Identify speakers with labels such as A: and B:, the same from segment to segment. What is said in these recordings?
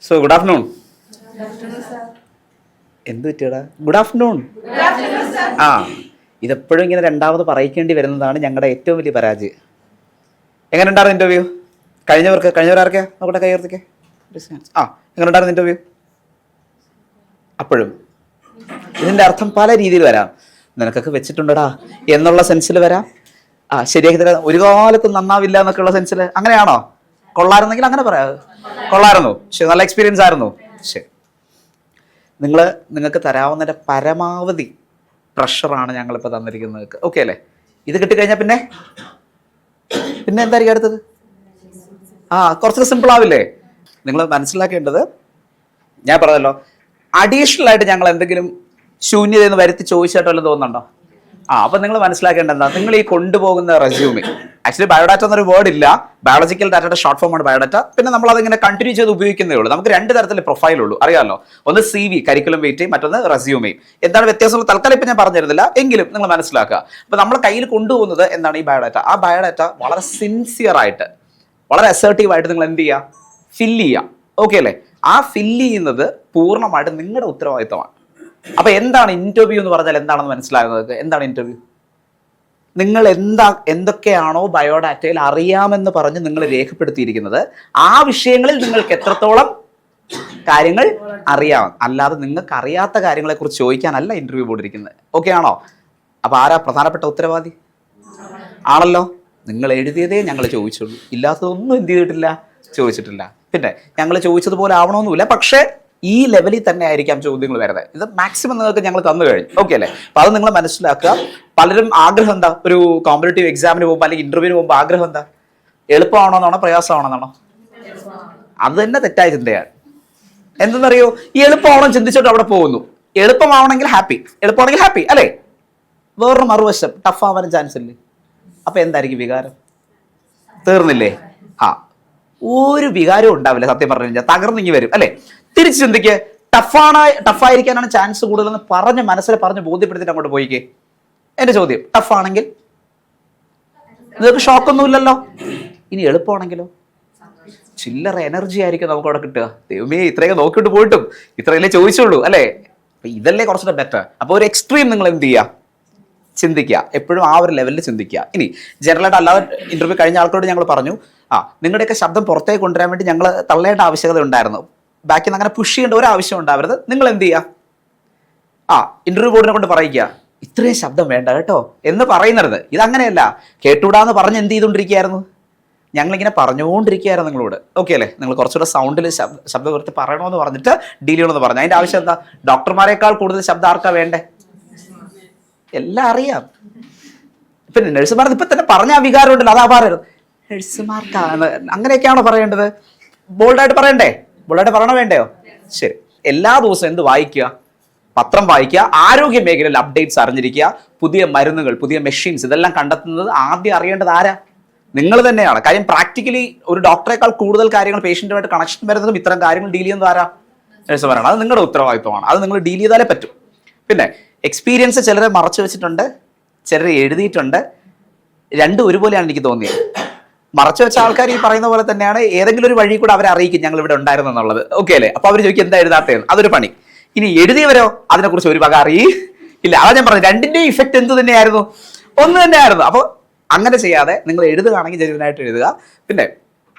A: So good afternoon. എന്ത് പറ്റിയടാ? Good afternoon. ആ, ഇതെപ്പോഴും ഇങ്ങനെ രണ്ടാമത് പറയിക്കേണ്ടി വരുന്നതാണ് ഞങ്ങളുടെ ഏറ്റവും വലിയ പരാജയം. എങ്ങനെ ഉണ്ടായിരുന്നു ഇന്റർവ്യൂ? കഴിഞ്ഞവരാർക്കെ നോക്കട്ടെ, കൈ ഉയർത്തിക്കേ. ആ, എങ്ങനെ ഉണ്ടായിരുന്നു ഇന്റർവ്യൂ? അപ്പോഴും ഇതിന്റെ അർത്ഥം പല രീതിയിൽ വരാം. നിനക്കൊക്കെ വെച്ചിട്ടുണ്ടടാ എന്നുള്ള സെൻസിൽ വരാം. ആ, ശരിയാക്കി തരാം, ഒരു കാലത്തും നന്നാവില്ല എന്നൊക്കെ ഉള്ള സെൻസിൽ. അങ്ങനെയാണോ? കൊള്ളായിരുന്നെങ്കിൽ അങ്ങനെ പറയാം. കൊള്ളായിരുന്നു, ശരി, നല്ല എക്സ്പീരിയൻസ് ആയിരുന്നു. ശരി, നിങ്ങൾക്ക് തരാവുന്നതിന്റെ പരമാവധി പ്രഷറാണ് ഞങ്ങളിപ്പോൾ തന്നിരിക്കുന്നത്. ഓക്കെ അല്ലേ? ഇത് കിട്ടിക്കഴിഞ്ഞാൽ പിന്നെ എന്തായിരിക്കും അടുത്തത്? കുറച്ചൊക്കെ സിമ്പിൾ ആവില്ലേ? നിങ്ങൾ മനസ്സിലാക്കേണ്ടത്, ഞാൻ പറഞ്ഞല്ലോ, അഡീഷണൽ ആയിട്ട് ഞങ്ങൾ എന്തെങ്കിലും ശൂന്യതയെന്ന് വരുത്തി ചോദിച്ചായിട്ടോ വല്ലതും തോന്നുന്നുണ്ടോ? അപ്പം നിങ്ങൾ മനസ്സിലാക്കേണ്ടത് എന്താ? നിങ്ങൾ ഈ കൊണ്ടുപോകുന്ന റെസ്യൂമി, ആക്ച്വലി ബയോഡാറ്റ എന്നൊരു വേർഡ് ഇല്ല, ബയോളജിക്കൽ ഡാറ്റയുടെ ഷോർട്ട് ഫോമാണ് ബയോഡാറ്റ. പിന്നെ നമ്മൾ അതിങ്ങനെ കണ്ടിന്യൂ ചെയ്ത് ഉപയോഗിക്കുന്നേ ഉള്ളൂ. നമുക്ക് രണ്ട് തരത്തിലെ പ്രൊഫൈൽ ഉള്ളൂ, അറിയാമല്ലോ. ഒന്ന് CV, കരിക്കുലം വെയിറ്റ്, മറ്റൊന്ന് റെസ്യൂമെയും. എന്താണ് വ്യത്യാസം തൽക്കാലം ഇപ്പം ഞാൻ പറഞ്ഞിരുന്നില്ല, എങ്കിലും നിങ്ങൾ മനസ്സിലാക്കുക. അപ്പം നമ്മൾ കയ്യിൽ കൊണ്ടുപോകുന്നത് എന്താണ്? ഈ ബയോഡാറ്റ. ആ ബയോഡാറ്റ വളരെ സിൻസിയർ ആയിട്ട്, വളരെ അസേർട്ടീവ് ആയിട്ട് നിങ്ങൾ എന്ത് ചെയ്യുക? ഫില്ല് ചെയ്യുക. ഓക്കെ അല്ലേ? ആ ഫില്ല് ചെയ്യുന്നത് പൂർണ്ണമായിട്ട് നിങ്ങളുടെ ഉത്തരവാദിത്തമാണ്. അപ്പൊ എന്താണ് ഇന്റർവ്യൂ എന്ന് പറഞ്ഞാൽ എന്താണെന്ന് മനസ്സിലാകുന്നത്? എന്താണ് ഇന്റർവ്യൂ? നിങ്ങൾ എന്തൊക്കെയാണോ ബയോഡാറ്റയിൽ അറിയാമെന്ന് പറഞ്ഞ് നിങ്ങൾ രേഖപ്പെടുത്തിയിരിക്കുന്നത്, ആ വിഷയങ്ങളിൽ നിങ്ങൾക്ക് എത്രത്തോളം കാര്യങ്ങൾ അറിയാം. അല്ലാതെ നിങ്ങൾക്ക് അറിയാത്ത കാര്യങ്ങളെ കുറിച്ച് ചോദിക്കാനല്ല ഇന്റർവ്യൂ ബോർഡിരിക്കുന്നത്. ഓക്കെ ആണോ? അപ്പൊ ആരാ പ്രധാനപ്പെട്ട ഉത്തരവാദി? ആണല്ലോ. നിങ്ങൾ എഴുതിയതേ ഞങ്ങൾ ചോദിച്ചുള്ളൂ, ഇല്ലാത്തതൊന്നും എന്ത് ചെയ്തിട്ടില്ല, ചോദിച്ചിട്ടില്ല. പിന്നെ ഞങ്ങൾ ചോദിച്ചതുപോലെ ആവണമെന്നില്ല, പക്ഷേ ഈ ലെവലിൽ തന്നെ ആയിരിക്കാം ചോദ്യങ്ങൾ വരുന്നത്. ഇത് മാക്സിമം നിങ്ങൾക്ക് ഞങ്ങൾ തന്നു കഴിഞ്ഞു. ഓക്കെ അല്ലേ? അപ്പൊ അത് നിങ്ങൾ മനസ്സിലാക്കുക. പലരും ആഗ്രഹം എന്താ? ഒരു കോമ്പറ്റേറ്റീവ് എക്സാമിന് പോകുമ്പോൾ അല്ലെങ്കിൽ ഇന്റർവ്യൂവിന് പോകുമ്പോൾ ആഗ്രഹം എന്താ? എളുപ്പമാണോന്നാണോ പ്രയാസമാണെന്നാണോ? അത് തന്നെ തെറ്റായ ചിന്തയാണ്. എന്തെന്നറിയോ? ഈ എളുപ്പമാണോ ചിന്തിച്ചോട്ട് അവിടെ പോകുന്നു. എളുപ്പമാവണമെങ്കിൽ ഹാപ്പി അല്ലേ? വേറൊരു മറുവശം ടഫ് ആവാനും ചാൻസ് ഇല്ലേ? അപ്പൊ എന്തായിരിക്കും വികാരം? തീർന്നില്ലേ? ഒരു വികാരവും ഉണ്ടാവില്ല. സത്യം പറഞ്ഞു കഴിഞ്ഞാൽ തകർന്നിങ്ങി വരും അല്ലേ? തിരിച്ച് ചിന്തിക്ക്, ടഫായിരിക്കാനാണ് ചാൻസ് കൂടുതലെന്ന് പറഞ്ഞ് മനസ്സിൽ പറഞ്ഞ് ബോധ്യപ്പെടുത്തിട്ട് അങ്ങോട്ട് പോയിക്കേ. എന്റെ ചോദ്യം, ടഫാണെങ്കിൽ നിങ്ങൾക്ക് ഷോക്കൊന്നുമില്ലല്ലോ. ഇനി എളുപ്പമാണെങ്കിലോ? ചില്ലറ എനർജി ആയിരിക്കും നമുക്ക് അവിടെ കിട്ടുക. ദൈവമേ, ഇത്രയൊക്കെ നോക്കിയിട്ട് പോയിട്ടും ഇത്രയല്ലേ ചോദിച്ചുള്ളൂ അല്ലേ? അപ്പൊ ഇതല്ലേ കുറച്ചുകൂടെ ബെറ്റർ. അപ്പൊ ഒരു എക്സ്ട്രീം നിങ്ങൾ എന്ത് ചെയ്യുക? ചിന്തിക്കുക. എപ്പോഴും ആ ഒരു ലെവലിൽ ചിന്തിക്കുക. ഇനി ജനറലായിട്ട് അല്ലാതെ ഇന്റർവ്യൂ കഴിഞ്ഞ ആൾക്കാരോട് ഞങ്ങൾ പറഞ്ഞു, നിങ്ങളുടെയൊക്കെ ശബ്ദം പുറത്തേക്ക് കൊണ്ടുവരാൻ വേണ്ടി ഞങ്ങൾ തള്ളേണ്ട ആവശ്യകത ഉണ്ടായിരുന്നു. ബാക്കി അങ്ങനെ പുഷ് ചെയ്യേണ്ട ഒരു ആവശ്യം ഉണ്ടാവരുത്. നിങ്ങൾ എന്ത് ചെയ്യുക? ഇന്റർവ്യൂ ബോർഡിനെ കൊണ്ട് പറയിക്കുക, ഇത്രയും ശബ്ദം വേണ്ട കേട്ടോ എന്ന് പറയുന്നത്. ഇതങ്ങനെയല്ല. കേട്ടുകൂടാന്ന് പറഞ്ഞ് എന്ത് ചെയ്തുകൊണ്ടിരിക്കുകയായിരുന്നു? ഞങ്ങളിങ്ങനെ പറഞ്ഞുകൊണ്ടിരിക്കുകയായിരുന്നു നിങ്ങളോട്. ഓക്കെ അല്ലേ? നിങ്ങൾ കുറച്ചുകൂടെ സൗണ്ടിൽ ശബ്ദം കുറച്ച് പറയണമെന്ന് പറഞ്ഞിട്ട് ഡീൽ ചെയ്യണമെന്ന് പറഞ്ഞു. അതിന്റെ ആവശ്യം എന്താ? ഡോക്ടർമാരെക്കാൾ കൂടുതൽ ശബ്ദം ആർക്കാ വേണ്ടേ? എല്ലാം അറിയാം. പിന്നെ നഴ്സുമാർക്ക് ഇപ്പൊ തന്നെ പറഞ്ഞ ആ വികാരം ഉണ്ടല്ലോ, അതാ പറയരുത്. നഴ്സുമാർക്കാണ് അങ്ങനെയൊക്കെയാണോ പറയേണ്ടത്? ബോൾഡായിട്ട് പറയണ്ടേ? ബോൾഡായിട്ട് പറയണോ വേണ്ടയോ? ശരി. എല്ലാ ദിവസവും എന്ത് വായിക്കുക? പത്രം വായിക്കുക. ആരോഗ്യ മേഖലയിൽ അപ്ഡേറ്റ്സ് അറിഞ്ഞിരിക്കുക. പുതിയ മരുന്നുകൾ, പുതിയ മെഷീൻസ്, ഇതെല്ലാം കണ്ടെത്തുന്നത് ആദ്യം അറിയേണ്ടത് ആരാ? നിങ്ങൾ തന്നെയാണ്. കാര്യം പ്രാക്ടിക്കലി ഒരു ഡോക്ടറെക്കാൾ കൂടുതൽ കാര്യങ്ങൾ പേഷ്യന്റുമായിട്ട് കണക്ഷൻ വരുന്നതും ഇത്തരം കാര്യങ്ങൾ ഡീൽ ചെയ്യുന്നത് ആരാ? നഴ്സുമാരാണ്. അത് നിങ്ങളുടെ ഉത്തരവാദിത്വമാണ്. അത് നിങ്ങൾ ഡീൽ ചെയ്താലേ പറ്റും. പിന്നെ എക്സ്പീരിയൻസ് ചിലരെ മറച്ചു വെച്ചിട്ടുണ്ട്, ചിലർ എഴുതിയിട്ടുണ്ട്. രണ്ടും ഒരുപോലെയാണ് എനിക്ക് തോന്നിയത്. മറച്ചു വെച്ച ആൾക്കാർ ഈ പറയുന്ന പോലെ തന്നെയാണ്. ഏതെങ്കിലും ഒരു വഴി കൂടെ അവരെ അറിയിക്കും ഞങ്ങൾ ഇവിടെ ഉണ്ടായിരുന്നു എന്നുള്ളത്. ഓക്കെ അല്ലേ? അപ്പൊ അവർ ചോദിക്കും എന്താ എഴുതാത്തത്? അതൊരു പണി. ഇനി എഴുതിയവരോ അതിനെക്കുറിച്ച് ഒരു വക അറിയില്ല. അതാ ഞാൻ പറഞ്ഞത്, രണ്ടിന്റെയും ഇഫക്റ്റ് എന്ത് തന്നെയായിരുന്നു? ഒന്ന് തന്നെയായിരുന്നു. അപ്പോൾ അങ്ങനെ ചെയ്യാതെ നിങ്ങൾ എഴുതുകയാണെങ്കിൽ ജെന്യുവനായിട്ട് എഴുതുക. പിന്നെ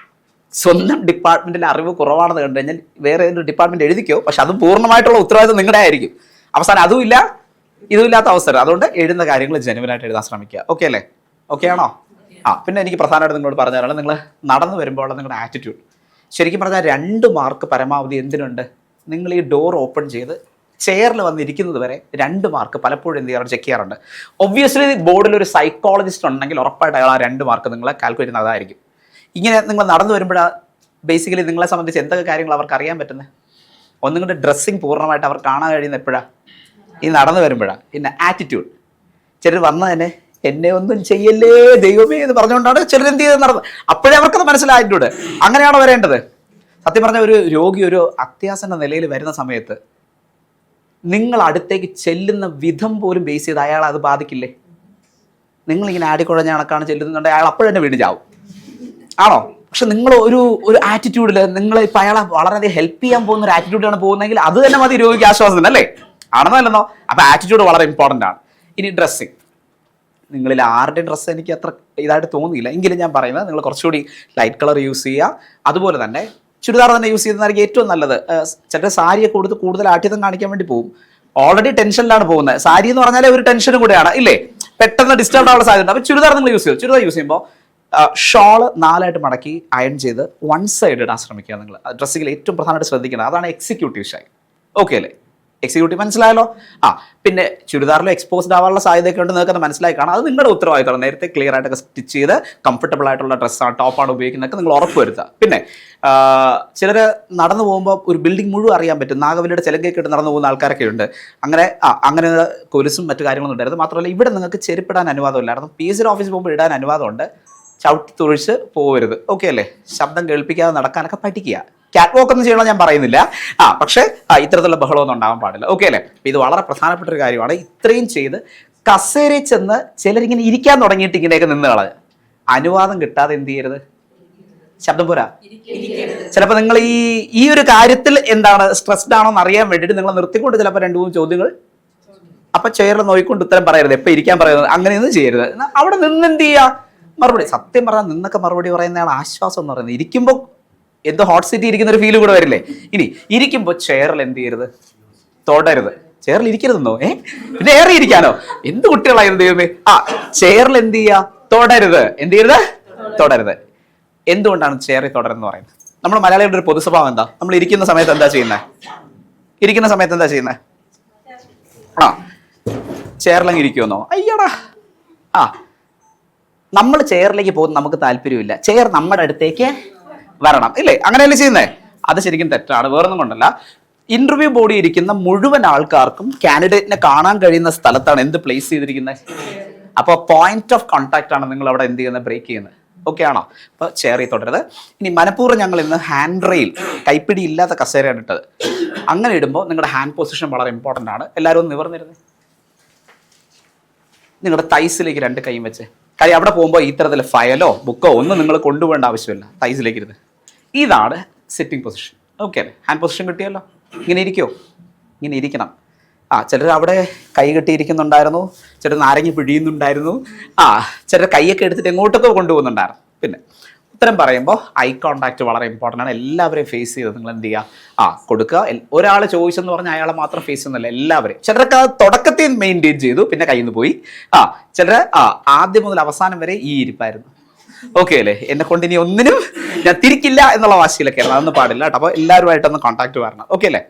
A: സ്വന്തം ഡിപ്പാർട്ട്മെന്റിൽ അറിവ് കുറവാണെന്ന് കണ്ടു കഴിഞ്ഞാൽ വേറെ ഏതൊരു ഡിപ്പാർട്ട്മെന്റ് എഴുതിക്കോ, പക്ഷെ അതും പൂർണ്ണമായിട്ടുള്ള ഉത്തരവാദിത്വം നിങ്ങളുടെ ആയിരിക്കും. അവസാനം അതും ഇല്ല ഇതും ഇല്ലാത്ത അവസരം. അതുകൊണ്ട് എഴുതുന്ന കാര്യങ്ങൾ ജെന്യുവനായിട്ട് എഴുതാൻ ശ്രമിക്കുക. ഓക്കെ അല്ലേ? ഓക്കെ ആണോ? പിന്നെ എനിക്ക് പ്രധാനമായിട്ട് നിങ്ങളോട് പറഞ്ഞു തരാണ്, നിങ്ങൾ നടന്നു വരുമ്പോൾ നിങ്ങളുടെ ആറ്റിറ്റ്യൂഡ്. ശരിക്കും പറഞ്ഞാൽ 2 മാർക്ക് പരമാവധി എന്തിനുണ്ട്? നിങ്ങൾ ഈ ഡോർ ഓപ്പൺ ചെയ്ത് ചെയറിൽ വന്നിരിക്കുന്നത് വരെ 2 മാർക്ക് പലപ്പോഴും എന്ത് ചെയ്യാറുണ്ട്? ചെക്ക് ചെയ്യാറുണ്ട്. ഒബ്വിയസ്ലി ബോർഡിൽ ഒരു സൈക്കോളജിസ്റ്റ് ഉണ്ടെങ്കിൽ ഉറപ്പായിട്ട് അയാൾ ആ 2 മാർക്ക് നിങ്ങളെ കാൽക്കുലേറ്റ് ചെയ്യുന്നത് അതായിരിക്കും. ഇങ്ങനെ നിങ്ങൾ നടന്നു വരുമ്പോഴാണ് ബേസിക്കലി നിങ്ങളെ സംബന്ധിച്ച് എന്തൊക്കെ കാര്യങ്ങൾ അവർക്ക് അറിയാൻ പറ്റുന്നത്? ഒന്നുകൊണ്ട് ഡ്രസ്സിങ് പൂർണ്ണമായിട്ട് അവർ കാണാൻ കഴിയുന്ന എപ്പോഴാണ്? ഈ നടന്നു വരുമ്പോഴാണ്. പിന്നെ ആറ്റിറ്റ്യൂഡ്. ചിലർ വന്ന് തന്നെ എന്നെ ഒന്നും ചെയ്യല്ലേ ദൈവമേ എന്ന് പറഞ്ഞുകൊണ്ടാണ് ചിലർ എന്ത് ചെയ്ത് നടന്നത്. അപ്പോഴേ അവർക്കത് മനസ്സിലായിട്ടുണ്ട്. അങ്ങനെയാണോ വരേണ്ടത്? സത്യം പറഞ്ഞ ഒരു രോഗി ഒരു അത്യാസന്ന നിലയിൽ വരുന്ന സമയത്ത് നിങ്ങൾ അടുത്തേക്ക് ചെല്ലുന്ന വിധം പോലും ബേസ് ചെയ്ത് അയാൾ അത് ബാധിക്കില്ലേ? നിങ്ങളിങ്ങനെ ആടിക്കുഴഞ്ഞ കണക്കാണ് ചെല്ലുന്നുണ്ടെങ്കിൽ അയാൾ അപ്പോഴെന്നെ വീണ് ചാവും. ആണോ? പക്ഷെ നിങ്ങൾ ഒരു ആറ്റിറ്റ്യൂഡിൽ നിങ്ങൾ ഇപ്പം അയാളെ വളരെയധികം ഹെൽപ്പ് ചെയ്യാൻ പോകുന്ന ഒരു ആറ്റിറ്റ്യൂഡിലാണ് പോകുന്നതെങ്കിൽ അത് തന്നെ മതി രോഗിക്ക് ആശ്വാസം, അല്ലേ? ആണെന്നോ? അപ്പൊ ആറ്റിറ്റ്യൂഡ് വളരെ ഇമ്പോർട്ടൻ്റ് ആണ്. ഇനി ഡ്രസ്സിങ്, നിങ്ങളിൽ ആരുടെ ഡ്രസ്സ് എനിക്ക് അത്ര ഇതായിട്ട് തോന്നിയില്ല, എങ്കിലും ഞാൻ പറയുന്നത് നിങ്ങൾ കുറച്ചുകൂടി ലൈറ്റ് കളർ യൂസ് ചെയ്യുക. അതുപോലെ തന്നെ ചുരിദാർ തന്നെ യൂസ് ചെയ്യുന്നതായിരിക്കും ഏറ്റവും നല്ലത്. ചില സാരിയൊക്കെ കൊടുത്ത് കൂടുതൽ ആഠ്യത്വം കാണിക്കാൻ വേണ്ടി പോകും. ഓൾറെഡി ടെൻഷനിലാണ് പോകുന്നത്. സാരി എന്ന് പറഞ്ഞാൽ ഒരു ടെൻഷനും കൂടെയാണ്, ഇല്ലേ? പെട്ടെന്ന് ഡിസ്റ്റർബ് ആവാനുള്ള സാധ്യത. അപ്പോൾ ചുരിദാർ നിങ്ങൾ യൂസ് ചെയ്യും. ചുരിദാർ യൂസ് ചെയ്യുമ്പോൾ ഷോള് 4 മടക്കി അയൺ ചെയ്ത് 1 സൈഡ് ഇടാൻ ശ്രമിക്കുക. നിങ്ങൾ ഡ്രസ്സിങ്ങിൽ ഏറ്റവും പ്രധാനമായിട്ട് ശ്രദ്ധിക്കുന്നത് അതാണ് എക്സിക്യൂട്ടീവ് സ്റ്റൈൽ. ഓക്കെ അല്ലേ? എക്സിക്യൂട്ടീവ് മനസ്സിലായല്ലോ? പിന്നെ ചുരിദാറിൽ എക്സ്പോസ്ഡ് ആവാനുള്ള സാധ്യതയൊക്കെ ഉണ്ട്, നിങ്ങൾക്ക് അത് മനസ്സിലായി കാണാം. അത് നിങ്ങളുടെ ഉത്തരവാദിത്തമാണ്. നേരത്തെ ക്ലിയർ ആയിട്ടൊക്കെ സ്റ്റിച്ച് ചെയ്ത് കംഫർട്ടബിൾ ആയിട്ടുള്ള ഡ്രസ്സാണ്, ടോപ്പാണ് ഉപയോഗിക്കുന്നതൊക്കെ നിങ്ങൾ ഉറപ്പ് വരുത്തുക. പിന്നെ ചിലർ നടന്നു പോകുമ്പോൾ ഒരു ബിൽഡിംഗ് മുഴുവൻ അറിയാൻ പറ്റും. നാഗവല്ലിയുടെ ചിലങ്കയൊക്കെ ഇട്ട് നടന്നു പോകുന്ന ആൾക്കാരൊക്കെ ഉണ്ട്. അങ്ങനെ കൊലുസും മറ്റു കാര്യങ്ങളൊന്നും ഉണ്ടായിരുന്നു. മാത്രമല്ല ഇവിടെ നിങ്ങൾക്ക് ചെരുപ്പിടാൻ അനുവാദമില്ലായിരുന്നു. PSC ഓഫീസിൽ പോകുമ്പോൾ ഇടാൻ അനുവാദമുണ്ട്. ചവിട്ടി തുഴിച്ച് പോകരുത്. ഓക്കെ അല്ലേ? ശബ്ദം കേൾപ്പിക്കാതെ നടക്കാനൊക്കെ പഠിക്കുക. ക്യാറ്റ് വാക്ക് ഒന്നും ചെയ്യണം ഞാൻ പറയുന്നില്ല. പക്ഷേ ഇത്തരത്തിലുള്ള ബഹളമൊന്നും ഉണ്ടാകാൻ പാടില്ല. ഓക്കെ അല്ലേ? ഇത് വളരെ പ്രധാനപ്പെട്ട ഒരു കാര്യമാണ്. ഇത്രയും ചെയ്ത് കസേരയിൽ ചെന്ന് ചിലരിങ്ങനെ ഇരിക്കാൻ തുടങ്ങിയിട്ട് ഇങ്ങനെയൊക്കെ നിന്ന് കളഞ്ഞ് അനുവാദം കിട്ടാതെ എന്ത് ചെയ്യരുത്? ശബ്ദം പോരാ. ചിലപ്പോൾ നിങ്ങൾ ഈ ഒരു കാര്യത്തിൽ എന്താണ് സ്ട്രെസ്ഡ് ആണോ എന്ന് അറിയാൻ വേണ്ടിയിട്ട് നിങ്ങൾ നിർത്തിക്കൊണ്ട് ചിലപ്പോൾ 2-3 ചോദ്യങ്ങൾ അപ്പൊ ചെയറിൽ നോക്കിക്കൊണ്ട് ഉത്തരം പറയരുത്. എപ്പോൾ ഇരിക്കാൻ പറയുന്നത് അങ്ങനെയൊന്നും ചെയ്യരുത്. അവിടെ നിന്ന് എന്ത് ചെയ്യുക? മറുപടി. സത്യം പറഞ്ഞാൽ നിന്നൊക്കെ മറുപടി പറയുന്നതാണ് ആശ്വാസം എന്ന് പറയുന്നത്. ഇരിക്കുമ്പോൾ എന്തോ ഹോട്ട് സീറ്റ് ഇരിക്കുന്ന ഒരു ഫീൽ കൂടെ വരില്ലേ? ഇനി ഇരിക്കുമ്പോൾ ചെയറിൽ എന്ത് ചെയ്യരുത്? തൊടരുത്. ചെയറിൽ ഇരിക്കരുതെന്നോ? പിന്നെ ഏറി ഇരിക്കാനോ? എന്ത് കുട്ടികളായിരുന്നു ദൈവമേ! ചെയറിൽ എന്ത് ചെയ്യുക? തൊടരുത്. എന്ത് ചെയ്യരുത്? തൊടരുത്. എന്തുകൊണ്ടാണ് ചെയറിൽ തുടരുന്നത് പറയുന്നത്? നമ്മൾ മലയാളികളുടെ ഒരു പൊതുസ്വഭാവം എന്താ? നമ്മൾ ഇരിക്കുന്ന സമയത്ത് എന്താ ചെയ്യുന്നത്? ചെയറിലങ്ങ് ഇരിക്കുമെന്നോ? അയ്യടാ. നമ്മൾ ചെയറിലേക്ക് പോകുന്ന നമുക്ക് താല്പര്യമില്ല. ചെയർ നമ്മുടെ അടുത്തേക്ക് വരണം, ഇല്ലേ? അങ്ങനെയല്ലേ ചെയ്യുന്നേ? അത് ശരിക്കും തെറ്റാണ്. വേറൊന്നും കൊണ്ടല്ല. ഇന്റർവ്യൂ ബോർഡിൽ ഇരിക്കുന്ന മുഴുവൻ ആൾക്കാർക്കും കാൻഡിഡേറ്റിനെ കാണാൻ കഴിയുന്ന സ്ഥലത്താണ് എന്ത് പ്ലേസ് ചെയ്തിരിക്കുന്നത്? അപ്പോൾ പോയിന്റ് ഓഫ് കോൺടാക്ട് ആണ് നിങ്ങൾ അവിടെ എന്ത് ചെയ്യുന്നത്? ബ്രേക്ക് ചെയ്യുന്നത്. ഓക്കെ ആണോ? അപ്പോൾ ചെയറിൽ തുടരുത്. ഇനി മനഃപൂർവ്വം ഞങ്ങൾ ഇന്ന് ഹാൻഡ് റെയിൽ, കൈപ്പിടി ഇല്ലാത്ത കസേരയാണ് ഇട്ടത്. അങ്ങനെ ഇടുമ്പോൾ നിങ്ങളുടെ ഹാൻഡ് പൊസിഷൻ വളരെ ഇമ്പോർട്ടൻ്റ് ആണ്. എല്ലാവരും ഒന്ന് നിവർന്നിരുന്നേ. നിങ്ങളുടെ തൈസിലേക്ക് 2 കൈയും വെച്ച്. കാര്യം അവിടെ പോകുമ്പോൾ ഇത്തരത്തിൽ ഫയലോ ബുക്കോ ഒന്നും നിങ്ങൾ കൊണ്ടുപോകേണ്ട ആവശ്യമില്ല. തൈസിലേക്ക് ഇരുന്ന്. ഇതാണ് സിറ്റിംഗ് പൊസിഷൻ. ഓക്കെ അല്ലേ? ഹാൻഡ് പൊസിഷൻ കിട്ടിയല്ലോ. ഇങ്ങനെ ഇരിക്കുമോ? ഇങ്ങനെ ഇരിക്കണം. ചിലർ അവിടെ കൈ കെട്ടിയിരിക്കുന്നുണ്ടായിരുന്നു, ചിലർ നാരങ്ങ പിഴിയുന്നുണ്ടായിരുന്നു, ചിലർ കൈയൊക്കെ എടുത്തിട്ട് എങ്ങോട്ടൊക്കെ കൊണ്ടുപോകുന്നുണ്ടായിരുന്നു. പിന്നെ ഉത്തരം പറയുമ്പോൾ ഐ കോണ്ടാക്ട് വളരെ ഇമ്പോർട്ടൻ്റ് ആണ്. എല്ലാവരെയും ഫേസ് ചെയ്ത് നിങ്ങൾ എന്ത് ചെയ്യുക? കൊടുക്കുക. ഒരാൾ ചോദിച്ചെന്ന് പറഞ്ഞാൽ അയാളെ മാത്രം ഫേസ് ചെയ്യുന്നില്ല, എല്ലാവരെയും. ചിലരൊക്കെ അത് തുടക്കത്തിൽ മെയിൻറ്റെയിൻ ചെയ്തു, പിന്നെ കയ്യിൽ നിന്ന് പോയി. ചിലർ ആദ്യം മുതൽ അവസാനം വരെ ഈ ഇരിപ്പായിരുന്നു. ഓക്കെ അല്ലേ? എന്നെ കൊണ്ട് ഇനി ഒന്നിനും ഞാൻ തിരിക്കില്ല എന്നുള്ള വാശിയിലൊക്കെ ആയിരുന്നു. അതൊന്നും പാടില്ല കേട്ടോ. അപ്പോൾ എല്ലാവരുമായിട്ടൊന്ന് കോൺടാക്ട് വരണം. ഓക്കെ അല്ലേ?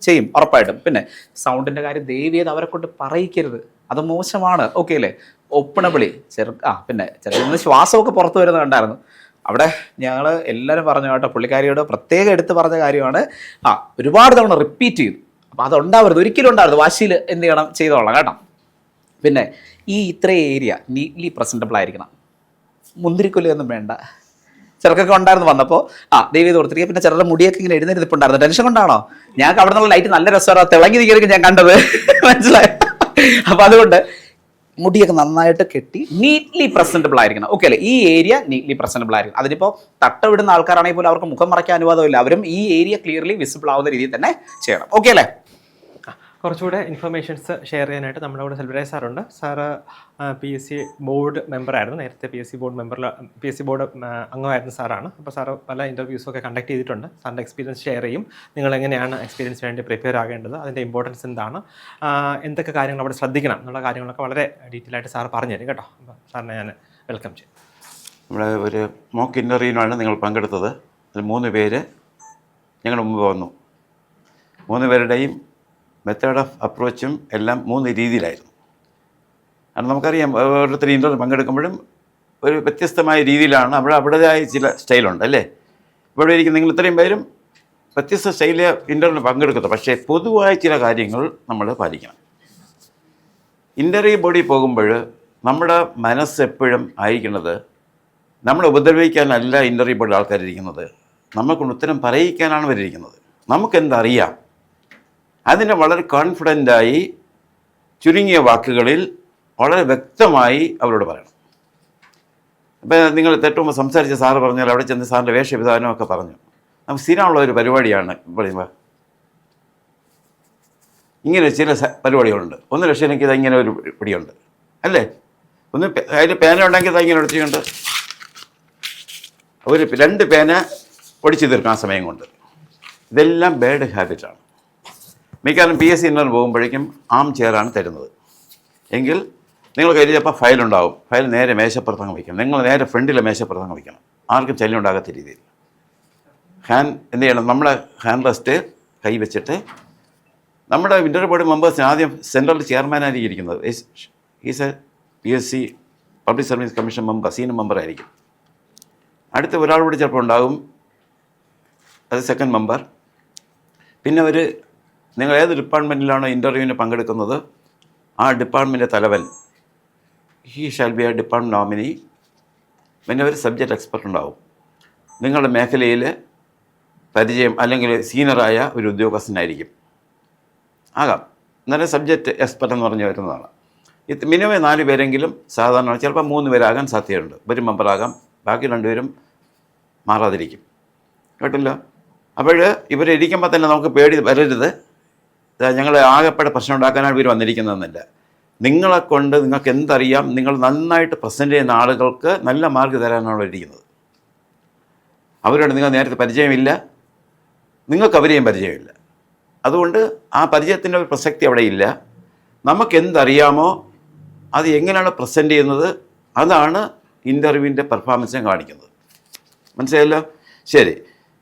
A: ചെയ്യും ഉറപ്പായിട്ടും. പിന്നെ സൗണ്ടിന്റെ കാര്യം ദയവ് ചെയ്ത് അവരെ കൊണ്ട് പറയിക്കരുത്, അത് മോശമാണ്. ഓക്കെ അല്ലേ? ഒപ്പണവിളി പിന്നെ ചില ശ്വാസമൊക്കെ പുറത്തു വരുന്നത് കണ്ടായിരുന്നു. അവിടെ ഞങ്ങൾ എല്ലാവരും പറഞ്ഞു കേട്ടോ, പുള്ളിക്കാരിയോട് പ്രത്യേകം എടുത്ത് പറഞ്ഞ കാര്യമാണ്. ഒരുപാട് തവണ റിപ്പീറ്റ് ചെയ്തു. അപ്പോൾ അതുണ്ടാവരുത്, ഒരിക്കലും ഉണ്ടാവരുത്. വാശിയിൽ എന്ത് ചെയ്യണം? ചെയ്തോളാം കേട്ടോ. പിന്നെ ഇത്രയും ഏരിയ നീറ്റ്ലി പ്രസൻറ്റബിൾ ആയിരിക്കണം. മുന്തിരിക്കൊല്ലിയൊന്നും വേണ്ട. ചിലർക്കൊക്കെ ഉണ്ടായിരുന്നു വന്നപ്പോൾ ദൈവം ചെയ്ത് കൊടുത്തിരിക്കുക. പിന്നെ ചിലരുടെ മുടിയൊക്കെ ഇങ്ങനെ എഴുന്നേരിപ്പുണ്ടായിരുന്നു. ടെൻഷൻ കൊണ്ടാണോ? ഞങ്ങൾക്ക് അവിടെ നിന്നുള്ള ലൈറ്റ് നല്ല രസമാണ്, തിളങ്ങി നിൽക്കുകയായിരിക്കും ഞാൻ കണ്ടത്. മനസ്സിലായോ? അപ്പം അതുകൊണ്ട് മുടിയൊക്കെ നന്നായിട്ട് കെട്ടി നീറ്റ്ലി പ്രസൻറ്റബിൾ ആയിരിക്കണം. ഓക്കെ അല്ലേ? ഈ ഏരിയ നീറ്റ്ലി പ്രസൻറ്റബിൾ ആയിരിക്കും. അതിനിപ്പോൾ തട്ടവിടുന്ന ആൾക്കാരാണെങ്കിൽ പോലും അവർക്ക് മുഖം മറയ്ക്കാൻ അനുവാദമില്ല. അവരും ഈ ഏരിയ ക്ലിയർലി വിസിബിൾ ആവുന്ന രീതിയിൽ തന്നെ ചെയ്യണം. ഓക്കെ അല്ലേ?
B: കുറച്ചുകൂടെ ഇൻഫർമേഷൻസ് ഷെയർ ചെയ്യാനായിട്ട് നമ്മുടെ കൂടെ സെൽവരാജ് സാറുണ്ട്. സാറ് PSC ബോർഡ് മെമ്പറായിരുന്നു. നേരത്തെ PSC ബോർഡ് അംഗമായിരുന്ന സാറാണ്. അപ്പോൾ സാറ് പല ഇൻ്റർവ്യൂസൊക്കെ കണ്ടക്ട് ചെയ്തിട്ടുണ്ട്. സാറിൻ്റെ എക്സ്പീരിയൻസ് ഷെയർ ചെയ്യും. നിങ്ങൾ എങ്ങനെയാണ് എക്സ്പീരിയൻസ് വേണ്ടി പ്രിപ്പയർ ആകേണ്ടത്, അതിൻ്റെ ഇമ്പോർട്ടൻസ് എന്താണ്, എന്തൊക്കെ കാര്യങ്ങൾ അവിടെ ശ്രദ്ധിക്കണം എന്നുള്ള കാര്യങ്ങളൊക്കെ വളരെ ഡീറ്റെയിൽ ആയിട്ട് സാർ പറഞ്ഞു തരും കേട്ടോ. അപ്പോൾ സാറിനെ ഞാൻ വെൽക്കം ചെയ്യും.
C: നമ്മുടെ ഒരു മോക്ക് ഇൻ്റർവ്യൂവിനാണ് നിങ്ങൾ പങ്കെടുത്തത്. അതിൽ 3 പേര് ഞങ്ങളുടെ മുമ്പ് വന്നു. 3 പേരുടെയും മെത്തേഡ് ഓഫ് അപ്രോച്ചും എല്ലാം 3 രീതിയിലായിരുന്നു. കാരണം നമുക്കറിയാം, ഓരോരുത്തർ ഇൻ്റർവ്യൂ പങ്കെടുക്കുമ്പോഴും ഒരു വ്യത്യസ്തമായ രീതിയിലാണ്. അവിടേതായ ചില സ്റ്റൈലുണ്ട് അല്ലേ? ഇവിടെ ഇരിക്കുന്ന നിങ്ങൾ ഇത്രയും പേരും വ്യത്യസ്ത സ്റ്റൈലിൽ ഇൻ്റർവ്യൂവിൽ പങ്കെടുക്കുന്നത്. പക്ഷേ പൊതുവായ ചില കാര്യങ്ങൾ നമ്മൾ പാലിക്കണം. ഇൻ്റർവ്യൂ ബോഡി പോകുമ്പോൾ നമ്മുടെ മനസ്സെപ്പോഴും ആയിരിക്കുന്നത് നമ്മളെ ഉപദ്രവിക്കാനല്ല ഇൻ്റർവ്യൂ ബോർഡിൽ ആൾക്കാരിരിക്കുന്നത്, നമ്മൾക്കൊണ്ട് ഉത്തരം പറയിക്കാനാണ് അവരിയ്ക്കുന്നത്. നമുക്കെന്തറിയാം, അതിനെ വളരെ കോൺഫിഡൻ്റായി ചുരുങ്ങിയ വാക്കുകളിൽ വളരെ വ്യക്തമായി അവരോട് പറയണം. ഇപ്പം നിങ്ങൾ തെറ്റുമ്പോൾ സംസാരിച്ച സാറ് പറഞ്ഞാൽ അവിടെ ചെന്ന് സാറിൻ്റെ വേഷവിധാനമൊക്കെ പറഞ്ഞു. നമുക്ക് സ്ഥിരമുള്ള ഒരു പരിപാടിയാണ് പറയുമ്പോൾ ഇങ്ങനെ ചില പരിപാടികളുണ്ട്. ഒന്ന് രക്ഷയിലേക്ക് ഇതങ്ങനെ ഒരു പിടിയുണ്ട് അല്ലേ, ഒന്ന് അതിൽ പേന ഉണ്ടെങ്കിൽ ഇങ്ങനെ എടുത്തുകൊണ്ട് ഒരു 2 പേന ഒടിച്ചു തീർക്കും ആ സമയം കൊണ്ട്. ഇതെല്ലാം ബാഡ് ഹാബിറ്റാണ്. മിക്കവാറും PSC ഇൻ്റർവ്യൂ പോകുമ്പോഴേക്കും ആം ചെയറാണ് തരുന്നത് എങ്കിൽ നിങ്ങൾ കയ്യിൽ ചിലപ്പോൾ ഫയലുണ്ടാവും. ഫയൽ നേരെ മേശപ്പുറത്തങ്ങ് വയ്ക്കണം. നിങ്ങൾ നേരെ ഫ്രണ്ടിലെ മേശപ്പുറത്തങ്ങ് വയ്ക്കണം, ആർക്കും ശല്യം ഉണ്ടാകാത്ത രീതിയിൽ. എന്ത് ചെയ്യണം, നമ്മളെ ഹാൻഡ് റെസ്റ്റ് കൈ വെച്ചിട്ട് നമ്മുടെ ഇൻ്റർവ്യൂ ബോർഡ് മെമ്പേഴ്സിന് ആദ്യം സെൻട്രൽ ചെയർമാനായിരിക്കും ഇരിക്കുന്നത്. Is A PSC public service commission member, senior member ആയിരിക്കും. അടുത്ത ഒരാൾ കൂടി ചിലപ്പോൾ ഉണ്ടാകും, അത് സെക്കൻഡ് മെമ്പർ. പിന്നെ നിങ്ങൾ ഏത് ഡിപ്പാർട്ട്മെൻറ്റിലാണോ ഇൻ്റർവ്യൂവിന് പങ്കെടുക്കുന്നത് ആ ഡിപ്പാർട്ട്മെൻറ്റ് തലവൻ, he shall be A department nominee. പിന്നെ ഒരു സബ്ജക്റ്റ് എക്സ്പെർട്ട് ഉണ്ടാവും, നിങ്ങളുടെ മേഖലയിൽ പരിചയം അല്ലെങ്കിൽ സീനിയറായ ഒരു ഉദ്യോഗസ്ഥനായിരിക്കും ആകാം. എന്നാലും സബ്ജക്റ്റ് എക്സ്പെർട്ട് എന്ന് പറഞ്ഞ് വരുന്നതാണ്. ഇത് മിനിമം 4 പേരെങ്കിലും സാധാരണ, ചിലപ്പോൾ 3 പേരാകാൻ സാധ്യതയുണ്ട്. ഒരു മെമ്പറാകാം, ബാക്കി 2 പേരും മാറാതിരിക്കും. കേട്ടില്ല? അപ്പോൾ ഇവരിയ്ക്കുമ്പോൾ തന്നെ നമുക്ക് പേടി വരരുത്, ഞങ്ങൾ ആകെപ്പെടെ പ്രശ്നം ഉണ്ടാക്കാനാണ് ഇവർ വന്നിരിക്കുന്നതെന്നില്ല. നിങ്ങളെ കൊണ്ട് നിങ്ങൾക്ക് എന്തറിയാം, നിങ്ങൾ നന്നായിട്ട് പ്രസൻറ്റ് ചെയ്യുന്ന ആളുകൾക്ക് നല്ല മാർക്ക് തരാനാണ് ഇരിക്കുന്നത്. അവരോട് നിങ്ങൾ നേരത്തെ പരിചയമില്ല, നിങ്ങൾക്ക് അവരെയും പരിചയമില്ല. അതുകൊണ്ട് ആ പരിചയത്തിൻ്റെ ഒരു പ്രസക്തി അവിടെ ഇല്ല. നമുക്കെന്തറിയാമോ അത് എങ്ങനെയാണ് പ്രസൻറ്റ് ചെയ്യുന്നത്, അതാണ് ഇൻ്റർവ്യൂവിൻ്റെ പെർഫോമൻസിനെ കാണിക്കുന്നത്. മനസ്സിലായല്ലോ? ശരി.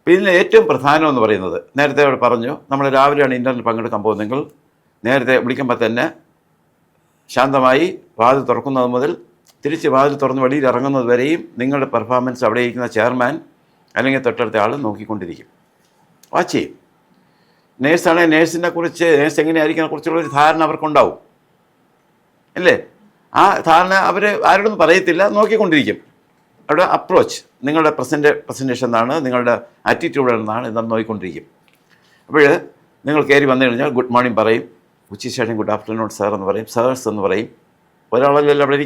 C: പിന്നെ ഏറ്റവും പ്രധാനം എന്ന് പറയുന്നത്, നേരത്തെ അവിടെ പറഞ്ഞു, നമ്മൾ രാവിലെയാണ് ഇൻ്റർവ്യൂവിൽ പങ്കെടുക്കാൻ പോകുന്നതെങ്കിൽ നേരത്തെ വിളിക്കുമ്പോൾ തന്നെ ശാന്തമായി വാതിൽ തുറക്കുന്നത് മുതൽ തിരിച്ച് വാതിൽ തുറന്ന് വെളിയിൽ ഇറങ്ങുന്നത് വരെയും നിങ്ങളുടെ പെർഫോമൻസ് അവിടെ ഇരിക്കുന്ന ചെയർമാൻ അല്ലെങ്കിൽ തൊട്ടടുത്ത ആൾ നോക്കിക്കൊണ്ടിരിക്കും, വാച്ച് ചെയ്യും. നേഴ്സാണെങ്കിൽ നേഴ്സിനെ കുറിച്ച്, നേഴ്സ് എങ്ങനെയായിരിക്കും കുറിച്ചുള്ള ഒരു ധാരണ അവർക്കുണ്ടാവും അല്ലേ? ആ ധാരണ അവർ ആരോടൊന്നും പറയത്തില്ല, നോക്കിക്കൊണ്ടിരിക്കും. അവിടെ അപ്രോച്ച്, നിങ്ങളുടെ പ്രസൻറ്റേഷൻ എന്താണ്, നിങ്ങളുടെ ആറ്റിറ്റ്യൂഡ് എന്താണ്, ഇതെന്ന് നോക്കിക്കൊണ്ടിരിക്കും. അപ്പോൾ നിങ്ങൾ കയറി വന്നു കഴിഞ്ഞാൽ ഗുഡ് മോർണിംഗ് പറയും, ഉച്ചയ്ക്ക് ശേഷം ഗുഡ് ആഫ്റ്റർനൂൺ സാർ എന്ന് പറയും, സാർസ് എന്ന് പറയും. ഒരാളല്ലല്ലോ അവിടെ